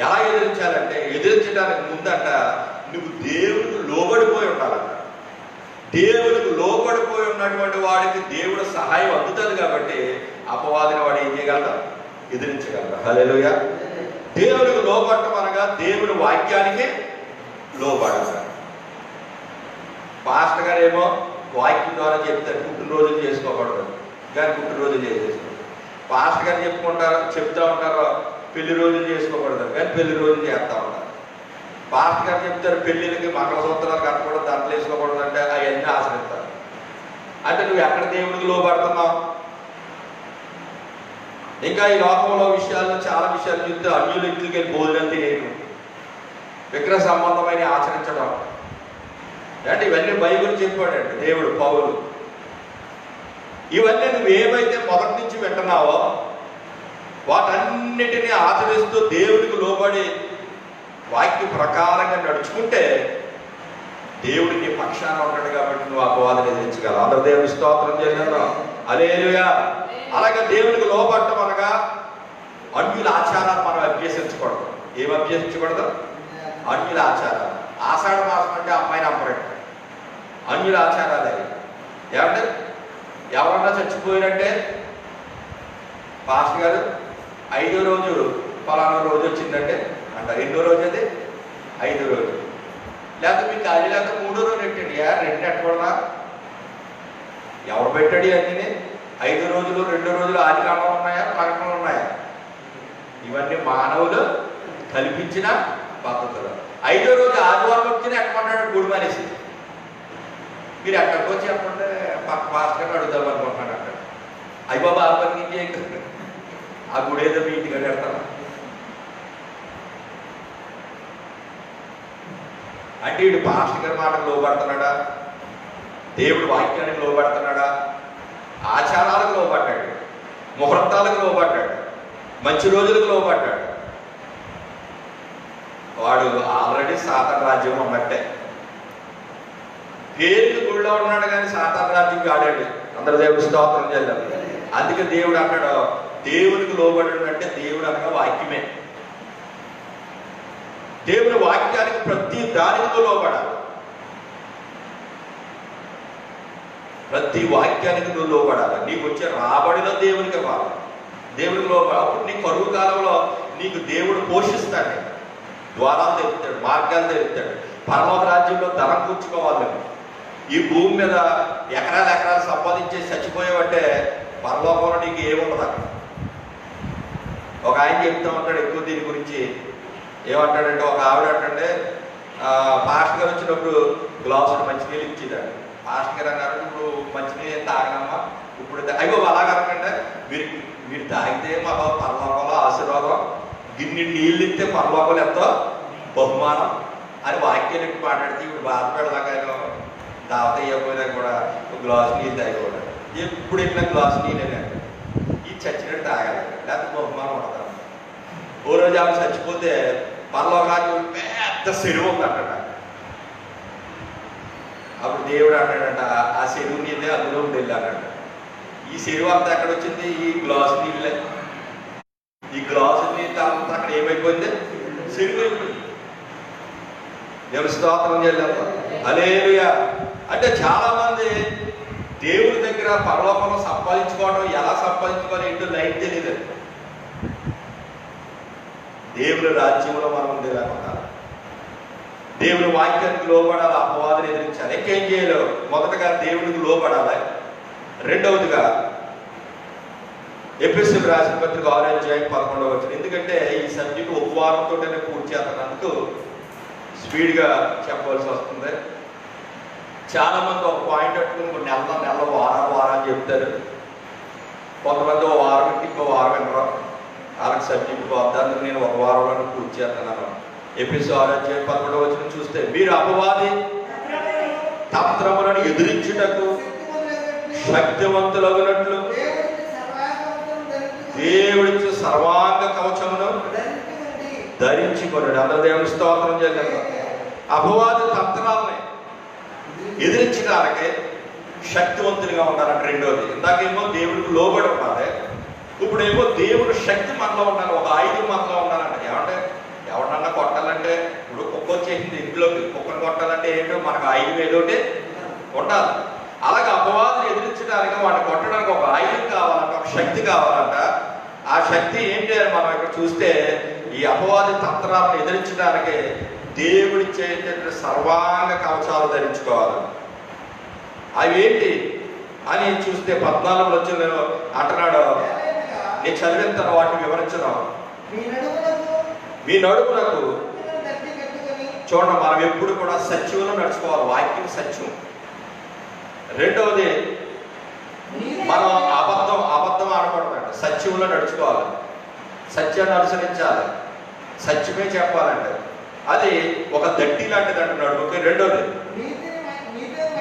ఎలా ఎదిరించాలంటే ఎదిరించడానికి ముందంట నువ్వు దేవుడికి లోబడిపోయి ఉండాలంట. దేవుడికి లోబడిపోయి ఉన్నటువంటి వాడికి దేవుడు సహాయం అందుతుంది. కాబట్టి అపవాదిని వాడు ఏం చేయగలరా? ఎదిరించగలరా? హల్లెలూయా. దేవుడికి లోబడటం అనగా దేవుడి వాక్యానికి లోబడాలి. పాస్టర్ గారు ఏమో వాక్యం ద్వారా చెప్తారు పుట్టినరోజులు చేసుకోకూడదు, కానీ పుట్టినరోజులు చేసేసుకో. పాస్టర్ గారు చెప్తా ఉంటారు పెళ్లి రోజులు చేసుకోకూడదు, కానీ పెళ్లి రోజులు చేస్తూ ఉంటారు. పాస్టర్ గారు చెప్తారు పెళ్లిళ్ళకి మంగళసూత్రాలు కట్టకూడదు, దాంట్లో వేసుకోకూడదు అంటే అవన్నీ ఆశ్రయిస్తారు. అంటే నువ్వు ఎక్కడ దేవుడికి లోబడుతున్నావు? ఇంకా ఈ లోకంలో విషయాల్లో చాలా విషయాలు చెప్తే అన్యుల ఇంటికి వెళ్ళి భోజనం తినేయడం, విగ్రహ సంబంధమైన ఆచరించడం, అంటే ఇవన్నీ బైబిల్ చెప్పాడండి దేవుడు పౌలు. ఇవన్నీ నువ్వు ఏవైతే మొదటి నుంచి వింటున్నావో వాటన్నిటినీ ఆచరిస్తూ దేవుడికి లోబడి వాక్య ప్రకారంగా నడుచుకుంటే దేవుడి నీ పక్షాన ఉన్నాడు. కాబట్టి నువ్వు అపవాదిని ఎదిరించగలవు. అందరూ దేవుని స్తోత్రం చేయగలరు. హల్లెలూయా. అలాగే దేవుడికి లోబడటం అనగా అన్యుల ఆచారాలు మనం అభ్యసించకూడదు. ఏం అభ్యసించకూడదు? అన్యుల ఆచారాలు. ఆషాఢ మాసం అంటే అమ్మాయిని అమ్మరంట. అన్యుల ఆచారాలు అవి. ఏమంటే ఎవరన్నా చచ్చిపోయినట్టే పాస్టర్ గారు 5వ రోజు ఫలానా రోజు వచ్చిందంటే అంటారు. ఎన్నో రోజు అది? 5వ రోజు. లేకపోతే మీకు అది లేకపోతే 3వ రోజు పెట్టండి. 2 పెట్టకూడదా? ఎవరు పెట్టాడు అన్నీ? 5 రోజులు 2 రోజులు ఆదికాండం ఉన్నాయా, ప్రకటనలు ఉన్నాయా? ఇవన్నీ మానవులు కల్పించిన పద్ధతులు. 5వ రోజు ఆదివారం వచ్చినా ఎక్కడున్నాడు? గుడి మానేసి. మీరు ఎక్కడికి వచ్చి చెప్పంటే పక్క పాస్టర్ అడుగుదాం అనుకుంటున్నాడు అక్కడ. అయ్య బాబా ఆ పని ఇంకే ఆ గుడి ఏదో మీ ఇంటికి వెళ్తాను అంటే వీడు పాస్టర్ గారి మాటకు లోపడుతున్నాడా, దేవుడు వాక్యానికి లోపడుతున్నాడా? ఆచారాలకు లోపడ్డాడు, ముహూర్తాలకు లోపడ్డాడు, మంచి రోజులకు లోపడ్డాడు. వాడు ఆల్రెడీ సాతాను రాజ్యం ఉన్నట్టే. పేరుకి గుళ్ళో ఉన్నాడు కానీ సాతాను రాజ్యం ఆడాడు. అందరు దేవుడు స్తోత్రం చేయాలి. అందుకే దేవుడు అన్నాడు, దేవునికి లోబడి అంటే దేవుడు అనగా వాక్యమే. దేవుని వాక్యానికి ప్రతి దానికి లోబడాలి. ప్రతి వాక్యానికి నువ్వు లోబడాలి. నీకు వచ్చే రాబడిలో దేవునికి ఇవ్వాలి. దేవునికి లోబడాలి. అప్పుడు నీ కరువు కాలంలో నీకు దేవుడు పోషిస్తాడు, ద్వారాలు తెరుస్తాడు, మార్గాలు తెరుస్తాడు. పరలోక రాజ్యంలో ధనం కూర్చుకోవాలి. ఈ భూమి మీద ఎకరాలు ఎకరాలు సంపాదించేసి చచ్చిపోయావంటే పరలోకంలో నీకు ఏముండదు. ఒక ఆయన చెప్తూ ఉంటాడు ఎక్కువ దీని గురించి. ఏమంటాడంటే, ఒక ఆవిడ అంటే పాస్టర్ గారు వచ్చినప్పుడు గ్లాసులు మంచినీళ్ళు ఇచ్చేదాడు. పాస్టర్ గారు అన్నారు, ఇప్పుడు మంచినీళ్ళు ఏం తాగనమ్మా, ఇప్పుడు అయ్యో అలాగనకంటే మీరు తాగితే మా పరలోకంలో ఆశీర్వాదం, గిన్ని నీళ్ళు ఇస్తే పరలోకంలో ఎంతో బహుమానం అని వాక్యాలు ఎక్కువ మాట్లాడితే ఇప్పుడు బాధపడదాకా దావత ఇవ్వకపోయినా కూడా ఒక గ్లాసు నీళ్ళు తాగకూడదు. ఎప్పుడు వెళ్ళినా గ్లాసు నీళ్ళే ఈ చచ్చినట్టు తాగాలి, లేకపోతే బహుమానం ఉండదు. ఓ రోజు ఆమె చచ్చిపోతే పరలోకానికి పెద్ద చెరువు ఉందంట. అప్పుడు దేవుడు అంటాడంట, ఆ చెరువు నీళ్ళే అందులో వెళ్ళాడంట. ఈ చెరువు అంతా ఎక్కడ వచ్చింది? ఈ గ్లాసు నీళ్ళే. ఈ గ్లాసు నీళ్ళు అంతా అక్కడ ఏమైపోయింది? చెరువు అయిపోయింది. దేవుని స్తోత్రం చేయాలి. హల్లెలూయా. అంటే చాలా మంది దేవుడి దగ్గర పరలోకంలో సంపాదించుకోవడం, ఎలా సంపాదించుకోవాలి ఏంటో లైట్ తెలియదు. దేవుని రాజ్యంలో మనం ఉండేలాగా దేవుని వాక్యానికి లోబడాలి, అపవాదులు ఎదిరించాలి. ఇంకేం చేయలేవు. మొదటగా దేవునికి లోబడాలి. రెండవదిగా ఎఫెసీయులకు రాసిన పత్రిక 6:11. ఎందుకంటే ఈ సబ్జెక్ట్ ఒక వారంతోనే పూర్తి చేస్తున్నందుకు స్పీడ్గా చెప్పవలసి వస్తుంది. చాలా మంది ఒక పాయింట్ పెట్టుకుని నెల వారాలు చెప్తారు. కొంతమంది ఒక వారం ఇంకో వారం వినరు. వాళ్ళకి సబ్జెక్ట్ పోతాను. నేను ఒక వారంలో పూర్తి చేస్తున్నాను. ఎఫెసీయులకు 6:11 చూస్తే, మీరు అపవాది తంత్రములను ఎదిరించుటకు శక్తివంతులగునట్లు దేవుడిచ్చే సర్వాంగ కవచమును ధరించుకొనుడి. అందరూ దేవుని స్తోత్రం చేయాలి. అపవాది తంత్రాలని ఎదిరించడానికి శక్తివంతులుగా ఉండాలంటే రెండోది. ఇందాకేమో దేవుడికి లోబడి ఉండాలి, ఇప్పుడేమో దేవుడు శక్తి మనలో ఉండాలి, ఒక ఆయుధం మనలో ఉండాలంటే. ఏమంటే ఎవరన్నా కొట్టాలంటే, ఇప్పుడు కుక్క వచ్చేసింది ఇంట్లోకి, కుక్కను కొట్టాలంటే ఏంటో మనకు ఆయుధం ఏదోటి ఉండాలి. అలాగే అపవాదులు ఎదిరించడానికి, వాటిని కొట్టడానికి ఒక ఆయుధం కావాలంట, ఒక శక్తి కావాలంట. ఆ శక్తి ఏంటి అని మనం ఇక్కడ చూస్తే, ఈ అపవాది తంత్రాలను ఎదిరించడానికి దేవుడిచ్చేటువంటి సర్వాంగ కవచాలు ధరించుకోవాలి. అవి ఏంటి అని చూస్తే 14 వచ్చి నేను అంటున్నాడు, నేను చదివిన వాటిని వివరించను. మీ నడుములకు చూడండి, మనం ఎప్పుడు కూడా సత్యంలో నడుచుకోవాలి. వాక్యం సత్యం. రెండవది, మనం అబద్ధం ఆడకూడదంట. సత్యంలో నడుచుకోవాలి, సత్యాన్ని అనుసరించాలి, సత్యమే చెప్పాలంటే. అది ఒక దట్టి లాంటిదంట నడుముకి. రెండోది,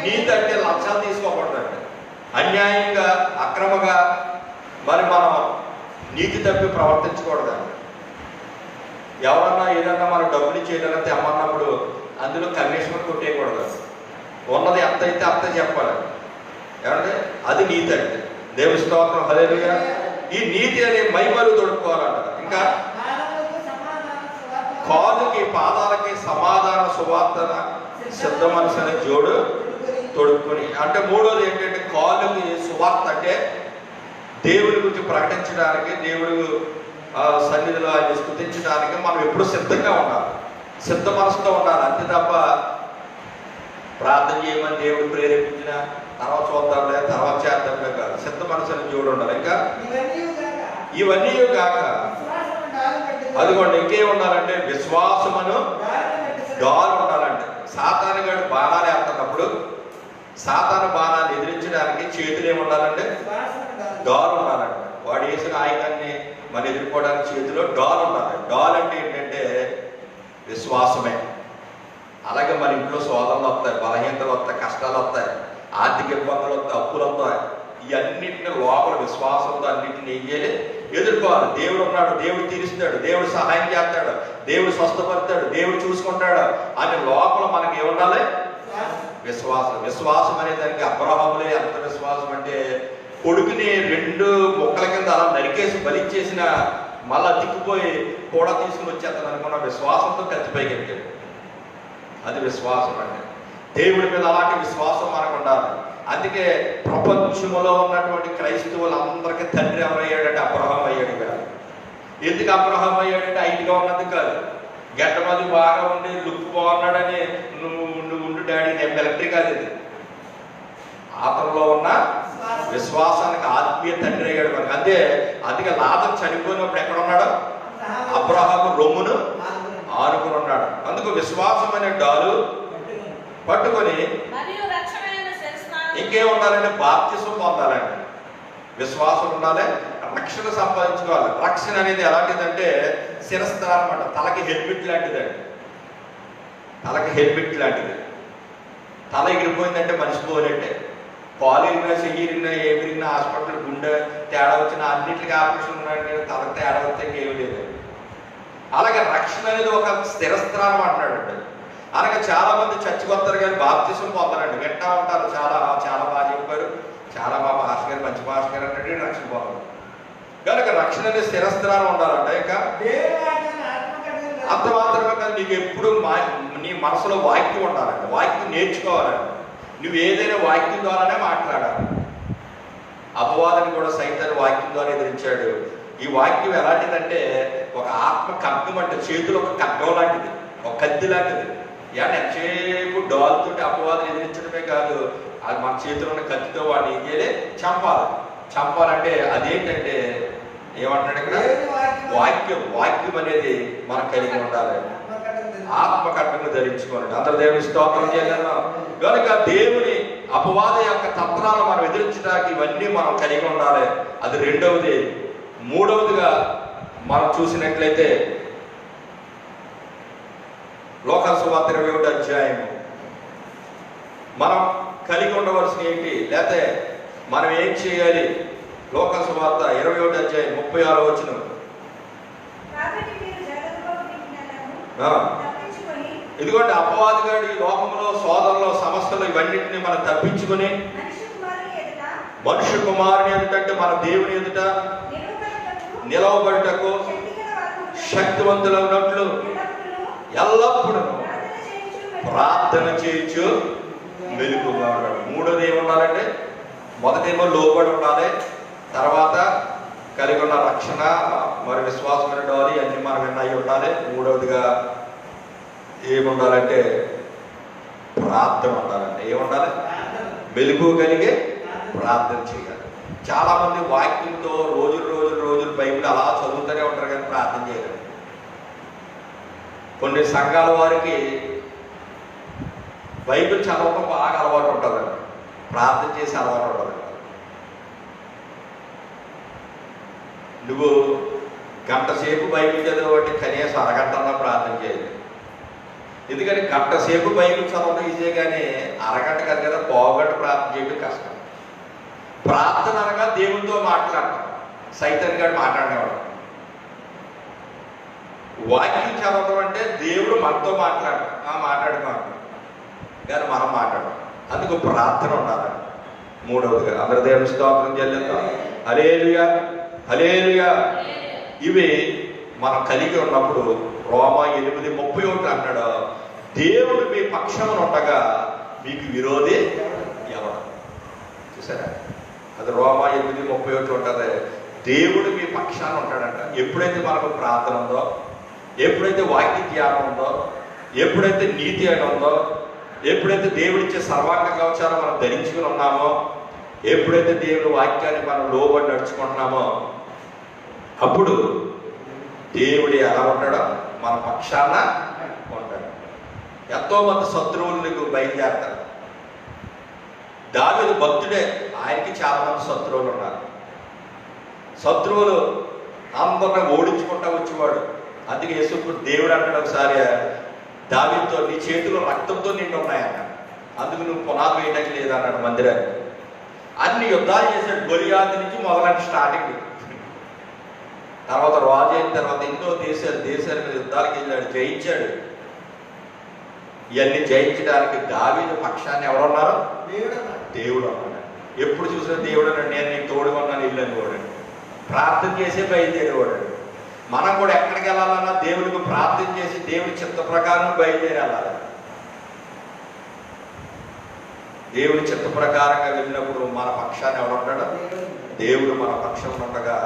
నీతి అంటే లక్ష్యాలు తీసుకోకూడదండి. అన్యాయంగా అక్రమంగా మరి మనం నీతి తప్పి ప్రవర్తించకూడదండి. ఎవరన్నా ఏదన్నా మనం డబ్బులు ఇచ్చి ఏదైనా తెమ్మన్నప్పుడు అందులో కమిషన్ కొట్టేయకూడదు. ఉన్నది ఎంత అయితే అంతే చెప్పాలి. ఏమంటే అది నీతి అంటే. దేవుని స్తోత్రం. హల్లెలూయా. ఈ నీతి అనే మైమలు తొడుక్కోవాలంట. ఇంకా కాలుకి పాదాలకి సమాధాన సువార్తన సిద్ధ మనసుని జోడు తొడుక్కుని. అంటే మూడోది ఏంటంటే, కాలుకి సువార్త అంటే దేవుడి గురించి ప్రకటించడానికి, దేవుడు సన్నిధిలో ఆయన స్తుతించడానికి మనం ఎప్పుడు సిద్ధంగా ఉండాలి, సిద్ధ మనసుతో ఉండాలి. అంతే తప్ప ప్రార్థన చేయమని దేవుడు ప్రేరేపించిన తర్వాత చూద్దాంలే, తర్వాత చేద్దాంలే కాదు. సిద్ధ మనసుని చూడు ఉండాలి. ఇంకా ఇవన్నీ కాక అదిగోండి ఇంకేం ఉండాలంటే విశ్వాసమును డాలు ఉండాలంటే. సాతానుగాడు బాణాలు వేస్తున్నప్పుడు సాతాను బాణాలు ఎదిరించడానికి చేతులు ఏమి ఉండాలంటే డాల్ ఉండాలంట. వాడు వేసిన ఆయుధాన్ని మనం ఎదుర్కోవడానికి చేతిలో డాల్ ఉండాలి. డాల్ అంటే ఏంటంటే విశ్వాసమే. అలాగే మన ఇంట్లో సోదరులు వస్తాయి, బలహీనతలు వస్తాయి, కష్టాలు వస్తాయి, ఆర్థిక ఇబ్బందులు వస్తాయి, అప్పులు వస్తాయి. ఇవన్నింటిని లోపల విశ్వాసంతో అన్నింటిని ఏం చేయాలి? ఎదుర్కోవాలి. దేవుడు ఉన్నాడు, దేవుడు తీరుస్తాడు, దేవుడు సహాయం చేస్తాడు, దేవుడు స్వస్థపడతాడు, దేవుడు చూసుకుంటాడు అని లోపల మనకి ఏముండాలి? విశ్వాసం. విశ్వాసం అనే దానికి అబ్రహాములే ఎంత విశ్వాసం అంటే కొడుకుని 2 ముక్కల కింద అలా నరికేసి బలిచ్చేసిన మళ్ళా దిక్కుపోయి కూడా తీసుకుని వచ్చేస్తాను అనుకున్న విశ్వాసంతో కత్తిపైకి ఎక్కాడు. అది విశ్వాసం అంటే. దేవుడి మీద అలాంటి విశ్వాసం మనకు ఉండాలి. అందుకే ప్రపంచంలో ఉన్నటువంటి క్రైస్తవులందరికీ తండ్రి ఎవరయ్యాడంటే అబ్రహాం అయ్యాడు. కాదు ఎందుకు అబ్రహాం అయ్యాడంటే ఐదుగా ఉన్నది కాదు, గెట్టమది బాగా ఉండి లుక్ బాగున్నాడని నువ్వు ఉండు డాడీ నేను మిలిటరీ కాదు. ఇది అతనిలో ఉన్న విశ్వాసానికి ఆత్మీయ తండ్రి అయ్యాడు మనకి. అంతే. అందుకే లాజరు చనిపోయినప్పుడు ఎక్కడ ఉన్నాడు? అబ్రహాము రొమ్మును ఆనుకుని ఉన్నాడు. అందుకు విశ్వాసం అనే డాలు పట్టుకొని ఇంకేం ఉండాలంటే బాప్తిసం పొందాలండి. విశ్వాసం ఉండాలి, రక్షణ సంపాదించుకోవాలి. రక్షణ అనేది ఎలాంటిదంటే శిరస్త్రాలు అనమాట. తలకి హెల్మెట్ లాంటిదండి. తలకి హెల్మెట్ లాంటిది. తల ఎగిరిపోయిందంటే మనిషి పోలేంటే. పాలు ఇరిగినా, చెయ్యి ఇరిగినా, ఏమి ఇరిగినా, హాస్పిటల్ గుండె తేడా వచ్చినా అన్నింటికి ఆపరేషన్ ఉన్నాడు. తలకు తేడా వస్తే ఇంకేమి లేదు. అలాగే రక్షణ అనేది ఒక స్థిరస్త్రానం అంటున్నాడు. అలాగే చాలా మంది చచ్చిపోతారు కానీ బాప్తిసం పొందరండి. వింటా ఉంటారు. చాలా చాలా బాగా చెప్పారు, చాలా బాగా భాష గారు మంచి భాష గారు అంటే రక్షణ పొందారు. కనుక రక్షణ అనేది స్థిరస్త్రానం ఉండాలంట. ఇంకా అంత మాత్రమే కాదు, నీకు ఎప్పుడు నీ మనసులో వాక్యం ఉండాలండి. వాక్యం నేర్చుకోవాలండి. నువ్వు ఏదైనా వాక్యం ద్వారానే మాట్లాడాలి. అపవాదని కూడా సైతాన్ని వాక్యం ద్వారా ఎదిరించాడు. ఈ వాక్యం ఎలాంటిదంటే ఒక ఆత్మ ఖడ్గం అంటే చేతులు ఒక ఖడ్గం లాంటిది, ఒక కత్తి లాంటిది. yani ఎంతసేపు డాల్తోటి అపవాదం ఎదిరించడమే కాదు, అది మన చేతిలో ఉన్న కత్తితో వాడిని ఏం చేయాలి? చంపాలి. చంపాలంటే అదేంటంటే ఏమంటాడు ఇక్కడ? వాక్యం అనేది మనం కలిగి ఉండాలి. ఆత్మకర్మను ధరించుకోండి. అందరు దేవుని స్తోత్రం చేయాలన్నా. కనుక దేవుని అపవాద యొక్క తంత్రాలను మనం ఎదిరించడానికి ఇవన్నీ మనం కలిగి ఉండాలి. అది రెండవది. మూడవదిగా మనం చూసినట్లయితే లోకాసు సువార్త 21వ అధ్యాయం మనం కలిగి ఉండవలసిన ఏంటి, లేకపోతే మనం ఏం చేయాలి? లోకాసు సువార్త 21వ అధ్యాయం 36వ వచనం. ఇదిగోండి అపవాదిగాడు ఈ లోకంలో సోదరులు సమస్యలు ఇవన్నింటినీ మనం తప్పించుకొని మనుష్య కుమారుని ఎదుటంటే మన దేవుని ఎదుట నిలవబడుటకు శక్తివంతులైనట్లు ఎల్లప్పుడూ ప్రార్థన చేయొచ్చు మెలుగుగా ఉన్నాడు. మూడోది ఏముండాలంటే మొదటేమో లోబడి ఉండాలి, తర్వాత కలిగి ఉన్న రక్షణ మరి విశ్వాసమైన ఉండాలి, అన్ని మనం విన్నాయి ఉండాలి. మూడవదిగా ఏముండాలంటే ప్రార్థన ఉండాలంటే ఏముండాలి? మెలుగు కలిగే ప్రార్థన చేయాలి. చాలా మంది వాక్యంతో రోజులు బైబిల్ అలా చదువుతూనే ఉంటారు కానీ ప్రార్థన చేయలేదు. కొన్ని సంఘాల వారికి బైబిల్ చదవడం బాగా అలవాటు ఉంటుందండి, ప్రార్థన చేసి అలవాటు ఉంటుంది. నువ్వు గంట సేపు బైబిల్ చదవబట్టి కనీసం అరగంటన్నా ప్రార్థన చేయాలి. ఎందుకంటే గంట సేపు బైబిల్ చదవడం ఈజీ కానీ అరగంట కాదు కదా, పావుగంట ప్రార్థన చేయడం కష్టం. ప్రార్థన అనగా దేవునితో మాట్లాడటం, సైతాన్ గారు మాట్లాడేవాడు. వాక్యం చదవడం అంటే దేవుడు మనతో మాట్లాడుతున్నాడు కానీ మనం మాట్లాడడం. అందుకు ప్రార్థన ఉండాలి. మూడవదిగా అందరి దేవుని స్తోత్రం చెల్లిద్దాం. హల్లెలూయా హల్లెలూయా. ఇవి మనం కలిగి ఉన్నప్పుడు రోమా 8:31 అన్నాడు, దేవుడు మీ పక్షమున ఉండగా మీకు విరోధి ఎవరు? చూసారా? అది రోమా 8:31 ఉంటుంది. దేవుడు మీ పక్షాన ఉంటాడంట. ఎప్పుడైతే మనకు ప్రార్థన ఉందో, ఎప్పుడైతే వాక్య జ్ఞానం ఉందో, ఎప్పుడైతే నీతి అయిన ఉందో, ఎప్పుడైతే దేవుడిచ్చే సర్వాంగ కవచాలు మనం ధరించుకుని ఉన్నామో, ఎప్పుడైతే దేవుని వాక్యాన్ని మనం లోబడి నడుచుకుంటున్నామో, అప్పుడు దేవుడు ఎలా ఉంటాడో మన పక్షాన ఉంటాడు. ఎంతో మంది శత్రువులు నీకు బయలుదేరతారు. దావీదు భక్తుడే, ఆయనకి చాలా మంది శత్రువులు ఉన్నారు. శత్రువులు అందరిని ఓడించుకుంటా వచ్చేవాడు. అందుకే యేసు దేవుడు అంటాడు ఒకసారి దావీదుతో, నీ చేతిలో రక్తంతో నిండి ఉన్నాయన్న, అందుకు నువ్వు పునాది వేయడానికి లేదన్నాడు మందిరాన్ని. అన్ని యుద్ధాలు చేశాడు, గొలియాతు నుంచి మొదలంటే స్టార్టింగ్. తర్వాత రాజు అయిన తర్వాత ఎన్నో దేశాల మీద యుద్ధాలకు వెళ్ళాడు, జయించాడు. ఇవన్నీ జయించడానికి దావీదు పక్షాన్ని ఎవరున్నారు? దేవుడు అన్నాడు. ఎప్పుడు చూసినా దేవుడు అన్నాడు, నేను నీకు తోడుగా ఉన్నాను ఇల్లు అని కూడా ప్రార్థన చేసే బయలుదేరేవాడు. మనం కూడా ఎక్కడికి వెళ్ళాలన్నా దేవుడికి ప్రార్థన చేసి దేవుడి చిత్త ప్రకారం బయలుదేరి వెళ్ళాలి. దేవుడి చిత్త ప్రకారంగా వెళ్ళినప్పుడు మన పక్షాన్ని ఎవరుంటాడు? దేవుడు మన పక్షం ఉండగా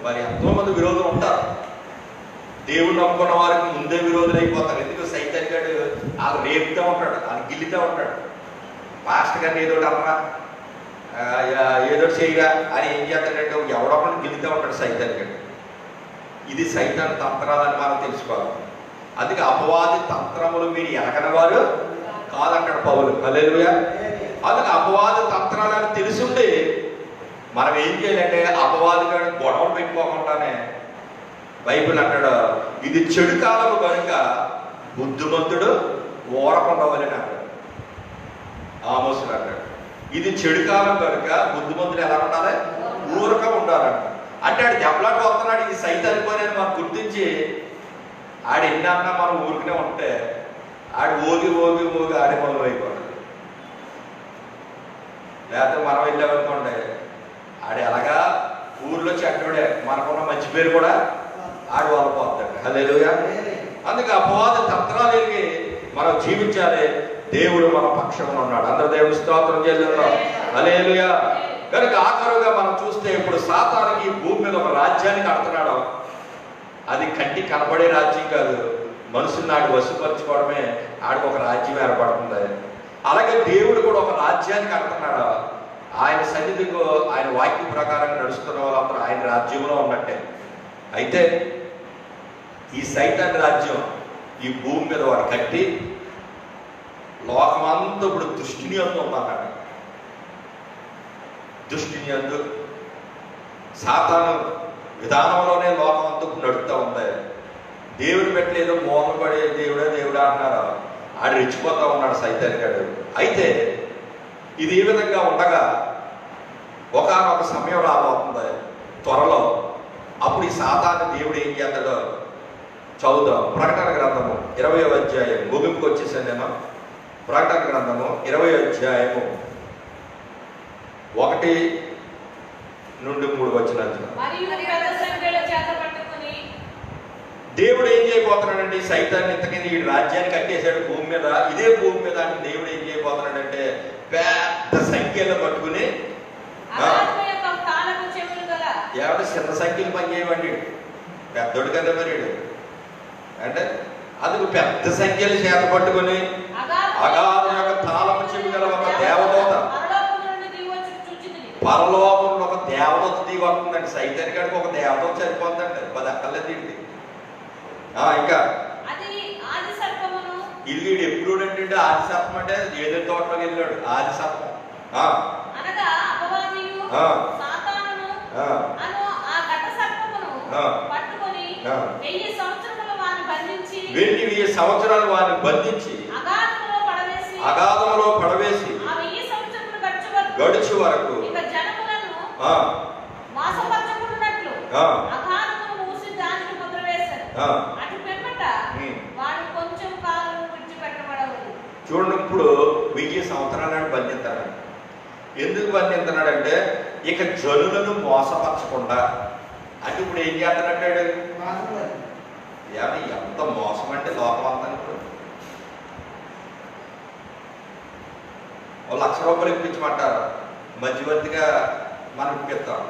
మరి ఎంతోమంది విరోధులు ఉంటారు. దేవుడు నమ్ముకున్న వారికి ముందే విరోధులు అయిపోతారు. ఎందుకు? సైతాన్ గారు వాళ్ళు రేపుతూ ఉంటాడు, వాళ్ళు గిల్లుతూ ఉంటాడు. పాస్టర్ గారిని ఏదోటి అమ్మా ఏదో చేయగా అని ఏం చేస్తాడంటే ఎవడొకటి గిల్లుతూ ఉంటాడు సైతాన్ గారు. ఇది సైతాన్ తంత్రాలని మనం తెలుసుకోవాలి. అందుకే అపవాది తంత్రములు మీరు ఎనగని వారు కాదంటాడు పౌలు. హల్లెలూయా. అందుకే అపవాది తంత్రాలని తెలుసుండి మనం ఏం చేయాలంటే అపవాది గారు గొడవలు పెట్టుకోకుండానే బైబిల్ అంటాడు, ఇది చెడు కాలము కనుక బుద్ధిమంతుడు ఓరకుండవలని అంటాడు. ఆమోసులు అంటాడు, ఇది చెడు కాలం కనుక బుద్ధిమంతుడు ఎలా ఉండాలి? ఊరక ఉండాలంట. అంటే ఆడు దెబ్బలాట వస్తున్నాడు, ఇది సైతాన్ పని అని మనం గుర్తించి ఆడు ఎన్నన్నా మనం ఊరికనే ఉంటే ఆడు ఓగి ఓగి ఓగి ఆడే మొదలు అయిపోతుంది. లేకపోతే మనం వెళ్ళామనుకోండి, ఆడు ఎలాగా ఊర్లో చెడ్డోడే, మనకున్న మంచి పేరు కూడా ఆడు వాళ్ళపోతాడు. హల్లెలూయా. అందుకే అపవాది తంత్రాలకి మనం జీవించాలి. దేవుడు మన పక్షంలో ఉన్నాడు. అందరూ దేవుని స్తోత్రం చేద్దాం. హల్లెలూయా. కనుక ఆఖరుగా మనం చూస్తే ఇప్పుడు సాతానుకి భూమి మీద ఒక రాజ్యాన్ని కడుతున్నాడు. అది కంటి కనబడే రాజ్యం కాదు, మనుషుల్ని ఆడు వశపరచుకోవడమే ఆడికి ఒక రాజ్యం ఏర్పడుతుంది. అలాగే దేవుడు కూడా ఒక రాజ్యాన్ని కడుతున్నాడు. ఆయన సన్నిధిలో ఆయన వాక్యం ప్రకారం నడుస్తున్న వాళ్ళందరూ ఆయన రాజ్యంలో ఉన్నట్టే. అయితే ఈ సైతాన్ రాజ్యం ఈ భూమి మీద వాడు కట్టి లోకమంతా ఇప్పుడు దృష్టిని అందు ఉందన్నాడు. దృష్టిని అందు సాతాను విధానంలోనే లోకం అంతా నడుస్తూ ఉంది. దేవుడు పెట్టలేదో మోహం పడే దేవుడే దేవుడా అంటున్నారు. ఆడు రెచ్చిపోతా ఉన్నాడు సైతాన్ గాడు. అయితే ఇది ఈ విధంగా ఉండగా ఒకానొక సమయం రాబోతుంది త్వరలో. అప్పుడు ఈ సాతాను దేవుడు ఏం చేస్తాడో చదువుదాం. ప్రకటన గ్రంథము 20వ అధ్యాయం ముగింపుకి వచ్చేసాను నేను. ప్రకటన గ్రంథము 20వ అధ్యాయము 1 నుండి 3 వచనాలు. దేవుడు ఏం చేయబోతున్నాడంటే సైతాన్ని ఇంతకీ ఈ రాజ్యాన్ని కట్టేశాడు భూమి మీద. ఇదే భూమి మీద అంటే దేవుడు ఏం చేయబోతున్నాడంటే పెద్ద సంఖ్యలో పట్టుకుని ఎవరు చిన్న సంఖ్యలు పనిచేయమండి, పెద్దోడు కదా మరి అంటే అందుకు పెద్ద సంఖ్యలు చేత పట్టుకుని అగాధం యొక్క తాళము చెవి గల ఒక దేవదూత, పరలోకంలో ఒక దేవదూత దిగి వస్తుందండి. సైతాన్ గారికి ఒక దేవదూత సరిపోతుందండి, 10 అక్కర్లేదు ఇంటి. ఇంకా ఇల్లు ఎప్పుడు అంటే ఆది సర్పం అంటే ఏదో తోటలోకి వెళ్ళాడు. ఆది సర్పం వెళ్ళి 1000 సంవత్సరాలు వారిని బంధించి అగాధంలో పడవేసి గడుచు వరకు చూడండి. ఇప్పుడు 1000 సంవత్సరాలు బంధిస్తాడు. ఎందుకు బంధిస్తున్నాడంటే ఇక జనులను మోసపరచకుండా. అంటే ఇప్పుడు ఏం చేస్తాడంటాడు? ఎంత మోసం అంటే లోకం అంతా ₹1,00,000 ఇప్పించమంటారు, మధ్యవర్తిగా మనం ఇప్పిస్తాం.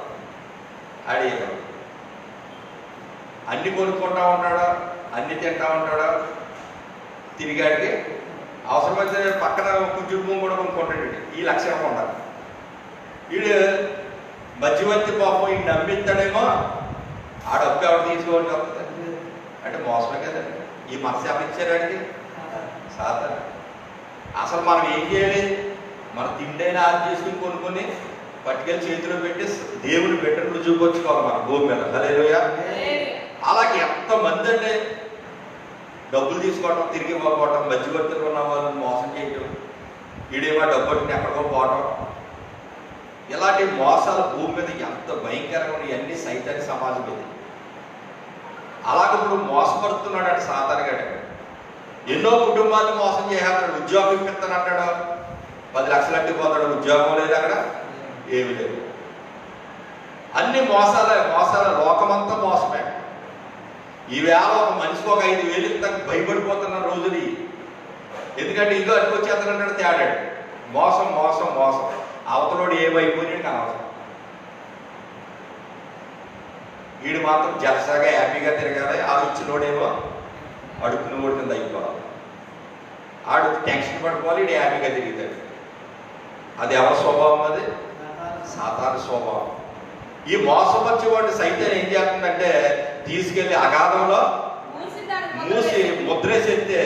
ఆడి అన్ని కొనుక్కుంటా ఉంటాడా, అన్ని తింటా ఉంటాడా, తిరిగాడికి అవసరమైతే పక్కన కొంచెం భూమి కూడా కొనుక్కుంటాడు. ఈ లక్షణం ఉండాలి. వీడు మధ్యవర్తి పాపం ఈ నమ్మిస్తాడేమో, ఆ డబ్బు ఎవరు తీసుకోవాల్సి వస్తుంది అంటే మోసమే కదండి. ఈ మనసు ఎవరు ఇచ్చారండి? సాధారణ. అసలు మనం ఏం చేయాలి? మన తిండైనా ఆది చేసుకుని కొనుక్కొని పట్టుకెళ్ళి చేతిలో పెట్టి దేవుని పెట్టినప్పుడు చూపించుకోవాలి మన భూమి మీద. హల్లెలూయా. అలాగే ఎంతమంది అండి డబ్బులు తీసుకోవటం, తిరిగి ఇవ్వకపోవటం, మధ్యవర్తులు ఉన్న వాళ్ళని మోసం చేయటం, ఈడేమో డబ్బుని ఎక్కడికో పోవటం, ఇలాంటి మోసాలు భూమి మీద ఎంత భయంకరంగా ఉన్నాయి. ఇవన్నీ సైతాన్ని సమాజం ఇది. అలాగే ఇప్పుడు మోసపడుతున్నాడు అంటే సాధారణంగా ఎన్నో కుటుంబాలను మోసం చేస్తాడు. ఉద్యోగం ఇప్పిస్తాను అంటాడు, 10 లక్షలు అట్టిపోతాడు, ఉద్యోగం లేదు, అక్కడ ఏమి లేదు. అన్ని మోసాలే. లోకమంతా మోసమే. ఈవేళ ఒక మనిషికి ఒక 5,000 ఇస్తానికి భయపడిపోతున్న రోజులు. ఎందుకంటే ఇదో అట్టుకొచ్చేస్తానంటాడు, తేడాడు. మోసం మోసం మోసం. అవతలోడు ఏమైపోయినాడు కనవసరం. వీడు మాత్రం జలసాగా హ్యాపీగా తిరగాలి. ఆ ఇచ్చినోడేమో అడుక్కుని ఓడి కింద అయిపోవాలి. ఆడు టెన్షన్ పడిపోవాలి, వీడు హ్యాపీగా తిరుగుతాడు. అది ఎవరి స్వభావం? అది సాతాను స్వభావం. ఈ మోసపరిచేవాడిని సైతం ఏం చేస్తుందంటే తీసుకెళ్లి అగాధంలో మూసి ముద్రేసేస్తే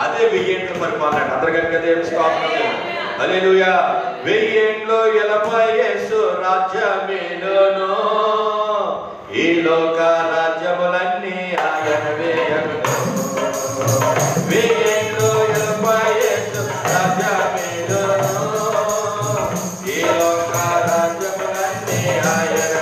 అదే 1000 ఏండ్ల పరిపాలన. అందరికీ దేవుని స్తోత్రం. హల్లెలూయా. 1000 ఏండ్లు ఎలపై యేసు రాజ్యమేలును, ఈ లోక రాజ్యములన్నీ ఆయనవే. 1000 ఏండ్లు ఎలపై యేసు రాజ్యమేలును, ఈ లోక రాజ్యములన్నీ ఆయనవే.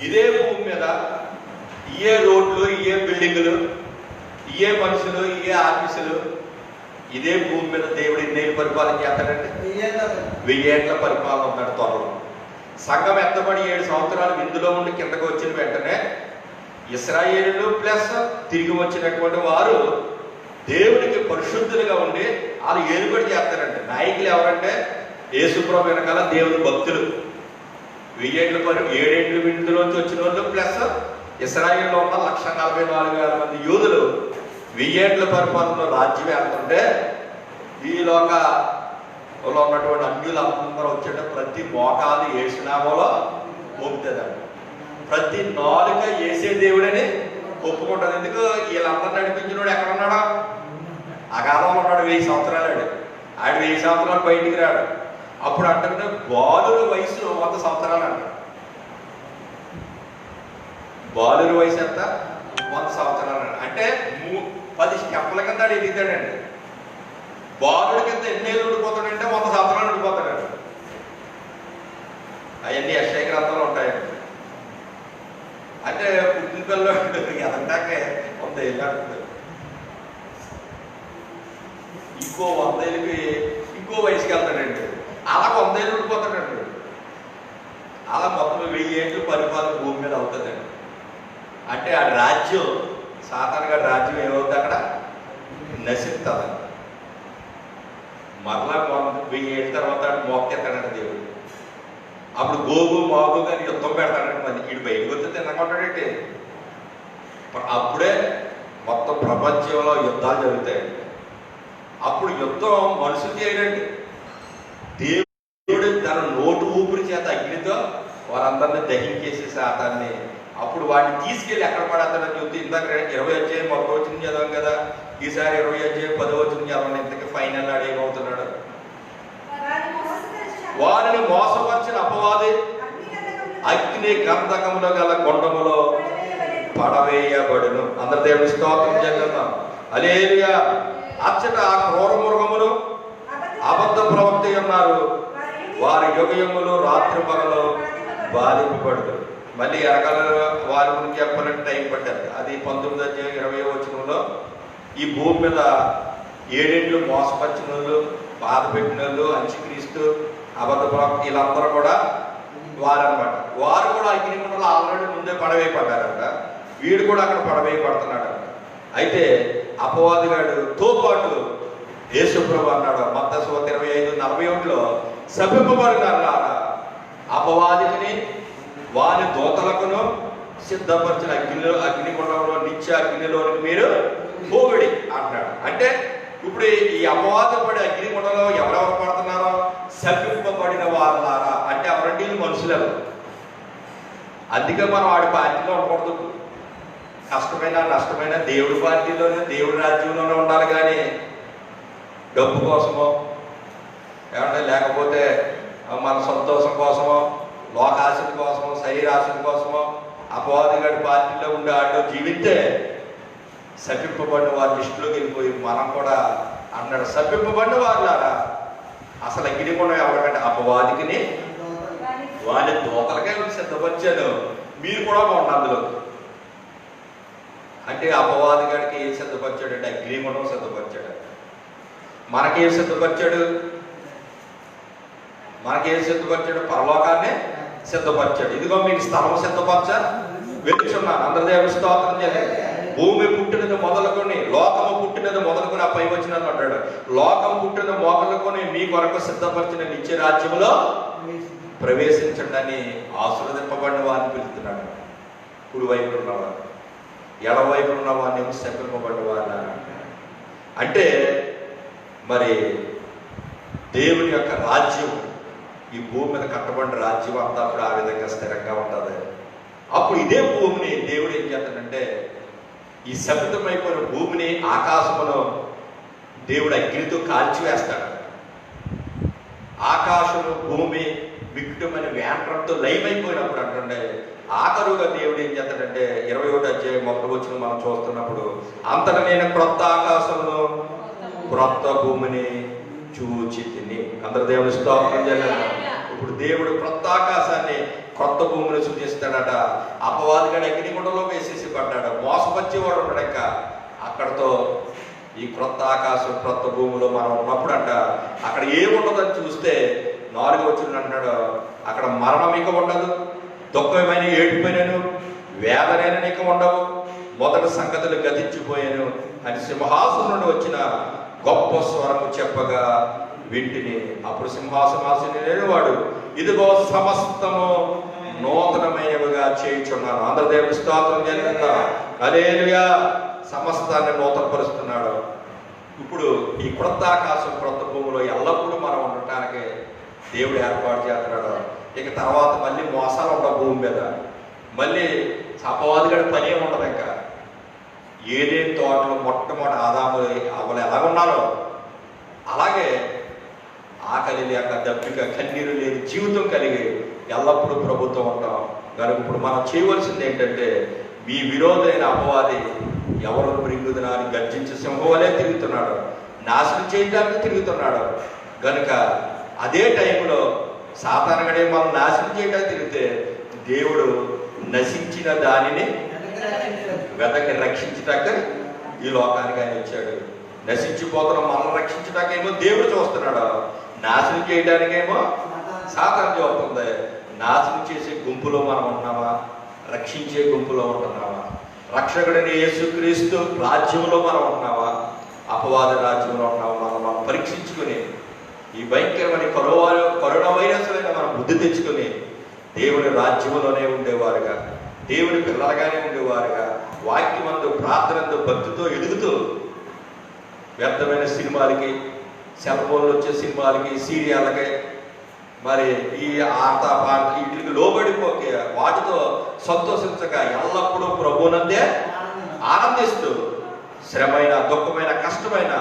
ఇదే భూమి మీద ఇయే రోడ్లు, ఇయే బిల్డింగులు, ఇయే మనుషులు, ఇయే ఆఫీసులు, ఇదే భూమి మీద దేవుడు ఎన్నేళ్ళు పరిపాలన చేస్తాడంటే 1000 ఏండ్ల పరిపాలన ఉంటాడు త్వరలో. సంఘం ఎత్తబడి 7 సంవత్సరాలు విందులో ఉండి కిందకు వచ్చిన వెంటనే ఇశ్రాయేలు ప్లస్ తిరిగి వచ్చినటువంటి వారు దేవునికి పరిశుద్ధులుగా ఉండి వాళ్ళు ఏలుబడి చేస్తారంటే నాయకులు ఎవరంటే యేసుప్రభు వెనకాల దేవుని భక్తులు. 1000 ఏండ్ల 7 ఏండ్ల విందులోంచి వచ్చిన వాళ్ళు ప్లస్ ఇశ్రాయేల్లో ఉన్న 144,000 మంది యూదులు 1000 ఏండ్ల పరిపాలనలో రాజ్యం వెళ్తుంటే ఈ లోకంలో ఉన్నటువంటి అన్యులు అందరూ వచ్చేట ప్రతి మోకాలు యేసునామములో మోపుతుందండి. ప్రతి నాలుక యేసే దేవుడని ఒప్పుకుంటుంది. ఎందుకు? వీళ్ళందరూ నడిపించినోడు ఎక్కడ ఉన్నాడు? అగాధంలో ఉన్నాడు. 1000 సంవత్సరాలు. ఆడు 1000 సంవత్సరాలు బయటికి రాడు. అప్పుడు అంటే బాలుర వయసు 100 సంవత్సరాలు అంట. బాలుర వయసు ఎంత? 100 సంవత్సరాలు అంటే 10 స్టెప్పుల కింద ఎదుగుతాడండి. బాలుడి కింద ఎన్నేళ్ళు ఉండిపోతాడంటే 100 సంవత్సరాలు ఉండిపోతాడండి. అవన్నీ యెషయా గ్రంథంలో ఉంటాయండి. అంటే పుట్టిన పిల్లలు ఎదంటాకే 100 ఏళ్ళు అంటుంది. ఇంకో 100 ఏళ్ళకి ఇంకో వయసుకి వెళ్తాడండి. అలా 100 ఏళ్ళు ఉండిపోతాడండి. అలా మొత్తం 1000 ఏండ్లు పరిపాలన భూమి మీద అవుతుందండి. అంటే ఆ రాజ్యం సాధారణంగా రాజ్యం ఏమవుతుంది? అక్కడ నశిస్తుంది. మరలా 1000 ఏళ్ళ తర్వాత మోకెత్తాడంట దేవుడు. అప్పుడు గోగు మాగు కానీ యుద్ధం పెడతాడంటే మరి వీడు బయటకు వస్తే తినకుంటాడంటే అప్పుడే మొత్తం ప్రపంచంలో యుద్ధాలు జరుగుతాయండి. అప్పుడు యుద్ధం మనుషులు చేయడండి. దేవుడు తన నోటు ఊపిరి చేత అగ్నితో వారందరినీ దహించేసి శాతాన్ని అప్పుడు వాడిని తీసుకెళ్ళి ఎక్కడ పడతాడని చెప్తే ఇందాక 20 అధ్యాయం 1 వచనం చదవం కదా, ఈసారి 20 అధ్యాయం 10 వచనం చదవండి. ఇంతకీ ఫైనల్ ఆడు ఏమవుతున్నాడు? వారిని మోసపరిచిన అపవాది అగ్ని గంధకములో గల కొండములో పడవేయబడును. అందరి దేవుని స్తోత్రం చేద్దాం. హల్లెలూయా. అచ్చట ఆ క్రూర మృగములు అబద్ధ ప్రవక్త ఉన్నారు. వారి యుగయములు రాత్రి పగలు బాధింపబడుతుంది. మళ్ళీ వెనకాల వారి గురించి చెప్పాలంటే టైం పట్టారు. అది 19:20 ఈ భూమి మీద 7 మోసపరిచిన వాళ్ళు, బాధ పెట్టిన వాళ్ళు, అంత్యక్రీస్తు, అబద్ధ ప్రవక్త వీళ్ళందరూ కూడా వారనమాట. వారు కూడా అగ్నిగుండంలో ఆల్రెడీ ముందే పడవేయబడ్డారంట. వీడు కూడా అక్కడ పడవేయబడుతున్నాడంట. అయితే అపవాదిగాడుతో పాటు యేసుప్రభు అన్నాడు మత్తయి 25:41 శపింపబడినారా అపవాదిని వాని దూతలకును సిద్ధపరిచిన అగ్నిగుండంలో నిత్య అగ్నిలోనికి మీరు పోవిడి అంటున్నాడు. అంటే ఇప్పుడు ఈ అపవాద పడి అగ్నిగుండంలో ఎవరెవరు పడుతున్నారో శపింపబడిన వారులారా అంటే ఎవరంటే మనుషులు. అందుకే మనం వాడి పార్టీలో ఉండకూడదు. కష్టమైన నష్టమైన దేవుడి పార్టీలోనే దేవుడి రాజ్యంలోనే ఉండాలి. కానీ డబ్బు కోసమో ఏమంటే లేకపోతే మన సంతోషం కోసమో లోకాశల కోసమో శరీరాశల కోసమో అపవాదిగాడి పార్టీలో ఉండే ఆటో జీవితే శపింపబడిన వారి లిస్టులోకి వెళ్ళిపోయి మనం కూడా అన్నాడు శపింపబడిన వారులారా. అసలు అగ్నిగుండం ఎవరికంటే అపవాదికిని వాడి దోతలకే సిద్ధపరిచాను, మీరు కూడా ఉండండి అందులో. అంటే అపవాదిగాడికి ఏం సిద్ధపరిచాడు అంటే అగ్నిగుండం సిద్ధపరిచాడు. మనకేం సిద్ధపరిచాడు? మనకేం సిద్ధపరిచాడు? పరలోకాన్ని సిద్ధపరిచాడు. ఇదిగో మీకు స్థలం సిద్ధపరచా వెళ్తున్నాను. అందరి దేవుని స్తోత్రం చేయాలి. భూమి పుట్టినది మొదలుకొని లోకము పుట్టినది మొదలుకొని ఆ పై వచ్చినది అంటాడు. లోకం పుట్టిన మొదలుకొని మీ కొరకు సిద్ధపరిచిన నిత్య రాజ్యంలో ప్రవేశించండి అని ఆశీర్వదింపబడిన వారిని పిలుస్తున్నాడు. కుడి వైపు ఉన్నవారు, ఎడవైపు ఉన్న వారిని శపింపబడిన వారు. అంటే మరి దేవుని యొక్క రాజ్యం ఈ భూమి మీద కట్టబడిన రాజ్యం అంతా కూడా ఆ విధంగా స్థిరంగా ఉంటుంది. అప్పుడు ఇదే భూమిని దేవుడు ఏం చేస్తాడంటే ఈ శబ్దమైపోయిన భూమిని ఆకాశమును దేవుడు అగ్నితో కాల్చివేస్తాడు. ఆకాశము భూమి వికటమైన వేంట్రంతో లయమైపోయినప్పుడు అంటే ఆఖరుగా దేవుడు ఏం చేస్తాడంటే 21 మనం చూస్తున్నప్పుడు అంతటా నేను క్రొత్త ఆకాశమును క్రొత్త భూమిని చూచి తిని. అందరు దేవుని స్తోత్రం చేయాలి. ఇప్పుడు దేవుడు క్రొత్త ఆకాశాన్ని కొత్త భూమిని సూచిస్తాడట. అపవాదిగాడు అగ్నిగుండంలో వేసేసి పడ్డాడు. మోసపరిచేవాడు ఉన్నాడక. అక్కడతో ఈ క్రొత్త ఆకాశం క్రొత్త భూమిలో మనం ఉన్నప్పుడు అంట అక్కడ ఏముండదని చూస్తే 4 అంటున్నాడు అక్కడ మరణం ఇక ఉండదు, దుఃఖమైన ఏడిపోయినాను, వేదనైన ఇక ఉండవు, మొదటి సంగతులు గతించిపోయాను అని సింహాసనం నుండి వచ్చిన గొప్ప స్వరము చెప్పగా వింటిని. అప్పుడు సింహాసనాసీనుడు లేనివాడు ఇదిగో సమస్తము నూతనమైనవిగా చేయుచున్నాను. అందరు దేవుని స్తోత్రం చేయాలంట. హల్లెలూయా. సమస్తాన్ని నూతనపరుస్తున్నాడు. ఇప్పుడు ఈ క్రొత్త ఆకాశం క్రొత్త భూమిలో ఎల్లప్పుడూ మనం ఉండటానికి దేవుడు ఏర్పాటు చేస్తున్నాడు. ఇక తర్వాత మళ్ళీ మోసాలు ఉండవు భూమి మీద. మళ్ళీ అపవాదిగాడి పని ఉండదు. ఇంకా ఏదేని తోటలు మొట్టమొదటి ఆదాము అవ్వలు ఎలాగున్నారో అలాగే ఆకలి లేక దప్పిక కన్నీరు లేని జీవితం కలిగి ఎల్లప్పుడూ ప్రభుత్వం ఉంటాం. కనుక ఇప్పుడు మనం చేయవలసింది ఏంటంటే మీ విరోధైన అపవాది ఎవరు మృంగుదునా అని గర్జించే సింహవలే తిరుగుతున్నాడు, నాశనం చేయడానికి తిరుగుతున్నాడు. కనుక అదే టైంలో సాతానుగాడే మనం నాశనం చేయడానికి తిరిగితే దేవుడు నశించిన దానిని వెతకి రక్షించటానికి ఈ లోకానికి ఆయన వచ్చాడు. నశించిపోతున్న మనం రక్షించటాకేమో దేవుడు చూస్తున్నాడు, నాశనం చేయడానికేమో సాతాను చూస్తుంది. నాశనం చేసే గుంపులో మనం ఉన్నామా, రక్షించే గుంపులో ఉంటున్నావా? రక్షకుడిని యేసుక్రీస్తు రాజ్యంలో మనం ఉన్నావా, అపవాద రాజ్యంలో ఉన్నావా? మనం పరీక్షించుకుని ఈ భయంకరమైన కరోనా వైరస్ అయినా మనం బుద్ధి తెచ్చుకుని దేవుని రాజ్యంలోనే ఉండేవారుగా, దేవుని పిల్లలుగానే ఉండేవారుగా, వాక్యమందు ప్రార్థనందు భక్తితో ఎదుగుతూ వ్యర్థమైన సినిమాలకి, సెల్ ఫోన్లు వచ్చే సినిమాలకి, సీరియళ్ళకి, మరి ఈ ఆట పాటకి వీటికి లోబడిపోకే వాటితో సంతోషించక ఎల్లప్పుడూ ప్రభువునందే ఆనందిస్తూ శ్రమైన దుఃఖమైన కష్టమైన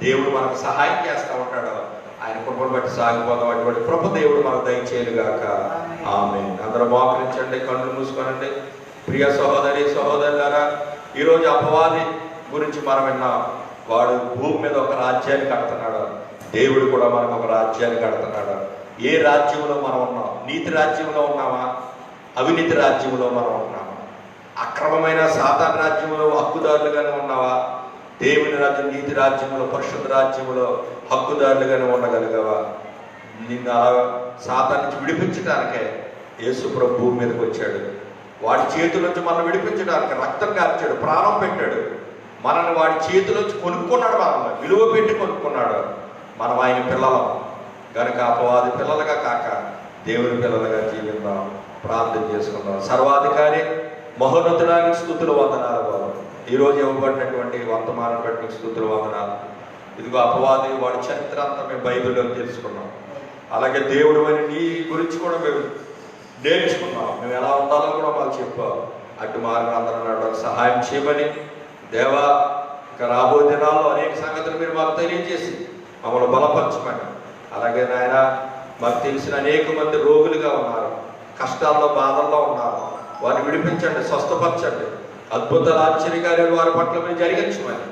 దేవుడు మనకు సహాయం చేస్తూ ఉంటాడు. ఆయన కృపను బట్టి సాగిపోతాం. అటువంటి కృప దేవుడు మనకు దయచేయలుగాక. ఆమేన్. అందరూ మోకరించండి, కళ్ళు మూసుకోనండి. ప్రియ సహోదరి సహోదరులారా, ఈరోజు అపవాది గురించి మనం విన్నాం. వాడు భూమి మీద ఒక రాజ్యాన్ని కడుతున్నాడు. దేవుడు కూడా మనకు ఒక రాజ్యాన్ని కడుతున్నాడు. ఏ రాజ్యంలో మనం ఉన్నాం? నీతి రాజ్యంలో ఉన్నామా? అవినీతి రాజ్యంలో మనం ఉన్నాము. అక్రమమైన సాతాను రాజ్యంలో హక్కుదారులుగానే ఉన్నావా? దేవుని రాజ్యం, నీతి రాజ్యంలో, పరిశుద్ధ రాజ్యంలో హక్కుదారులుగానే ఉండగలిగావా? నిన్ను అలా సాతాను నుంచి విడిపించడానికే యేసు ప్రభు భూమి మీదకి వచ్చాడు. వాడి చేతుల నుంచి మనం విడిపించడానికి రక్తం కార్చాడు, ప్రాణం పెట్టాడు. మనల్ని వాడి చేతుల నుంచి కొనుక్కున్నాడు, మనల్ని విలువ పెట్టి కొనుక్కున్నాడు. మనం ఆయన పిల్లలం కనుక అపవాది పిల్లలుగా కాక దేవుని పిల్లలుగా జీవిద్దాం, ప్రార్థన చేసుకుందాం. సర్వాధికారి మహోన్నతుడానికి స్తుతులు వందనాలు బాబు. ఈరోజు ఇవ్వబడినటువంటి వర్తమానం బట్టి స్తుతులు వందనాలు. ఇదిగో అపవాది వాడి చరిత్ర అంతా మేము బైబిల్లో తెలుసుకున్నాం. అలాగే దేవుడు అని నీ గురించి కూడా మేము నేర్చుకున్నాం. మేము ఎలా ఉండాలో కూడా మాకు చెప్పావు. అటు మార్గం అందరూ నడవడానికి సహాయం చేయమని దేవా, ఇక రాబోయే దినాల్లో అనేక సంగతులు మీరు మాకు తెలియజేసి మమ్మల్ని బలపరచమని. అలాగే నాయన, మాకు తెలిసిన అనేక మంది రోగులుగా ఉన్నారు, కష్టాల్లో బాధల్లో ఉన్నారు. వారిని విడిపించండి, స్వస్థపరచండి. అద్భుతాలు ఆశ్చర్యకార్యాలు వారి పట్ల మీరు జరిగించమని,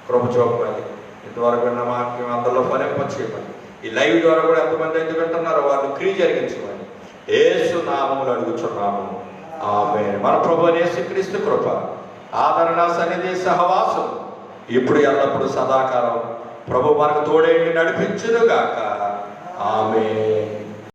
కృప చూపమని. ఇంతవరకు విన్న మాకు అందరిలో ఫలింపచేయమని. ఈ లైవ్ ద్వారా కూడా ఎంతమంది అయితే వింటున్నారో వారిని క్రియ జరిగించమని యేసు నామములో అడుగుచున్నాము. ఆమేన్. మన ప్రభువైన యేసుక్రీస్తు కృప, ఆదరణ, సన్నిధి, సహవాసం ఇప్పుడు ఎల్లప్పుడు సదాకాలం ప్రభు మనకు తోడేండి నడిపించునుగాక. ఆమేన్.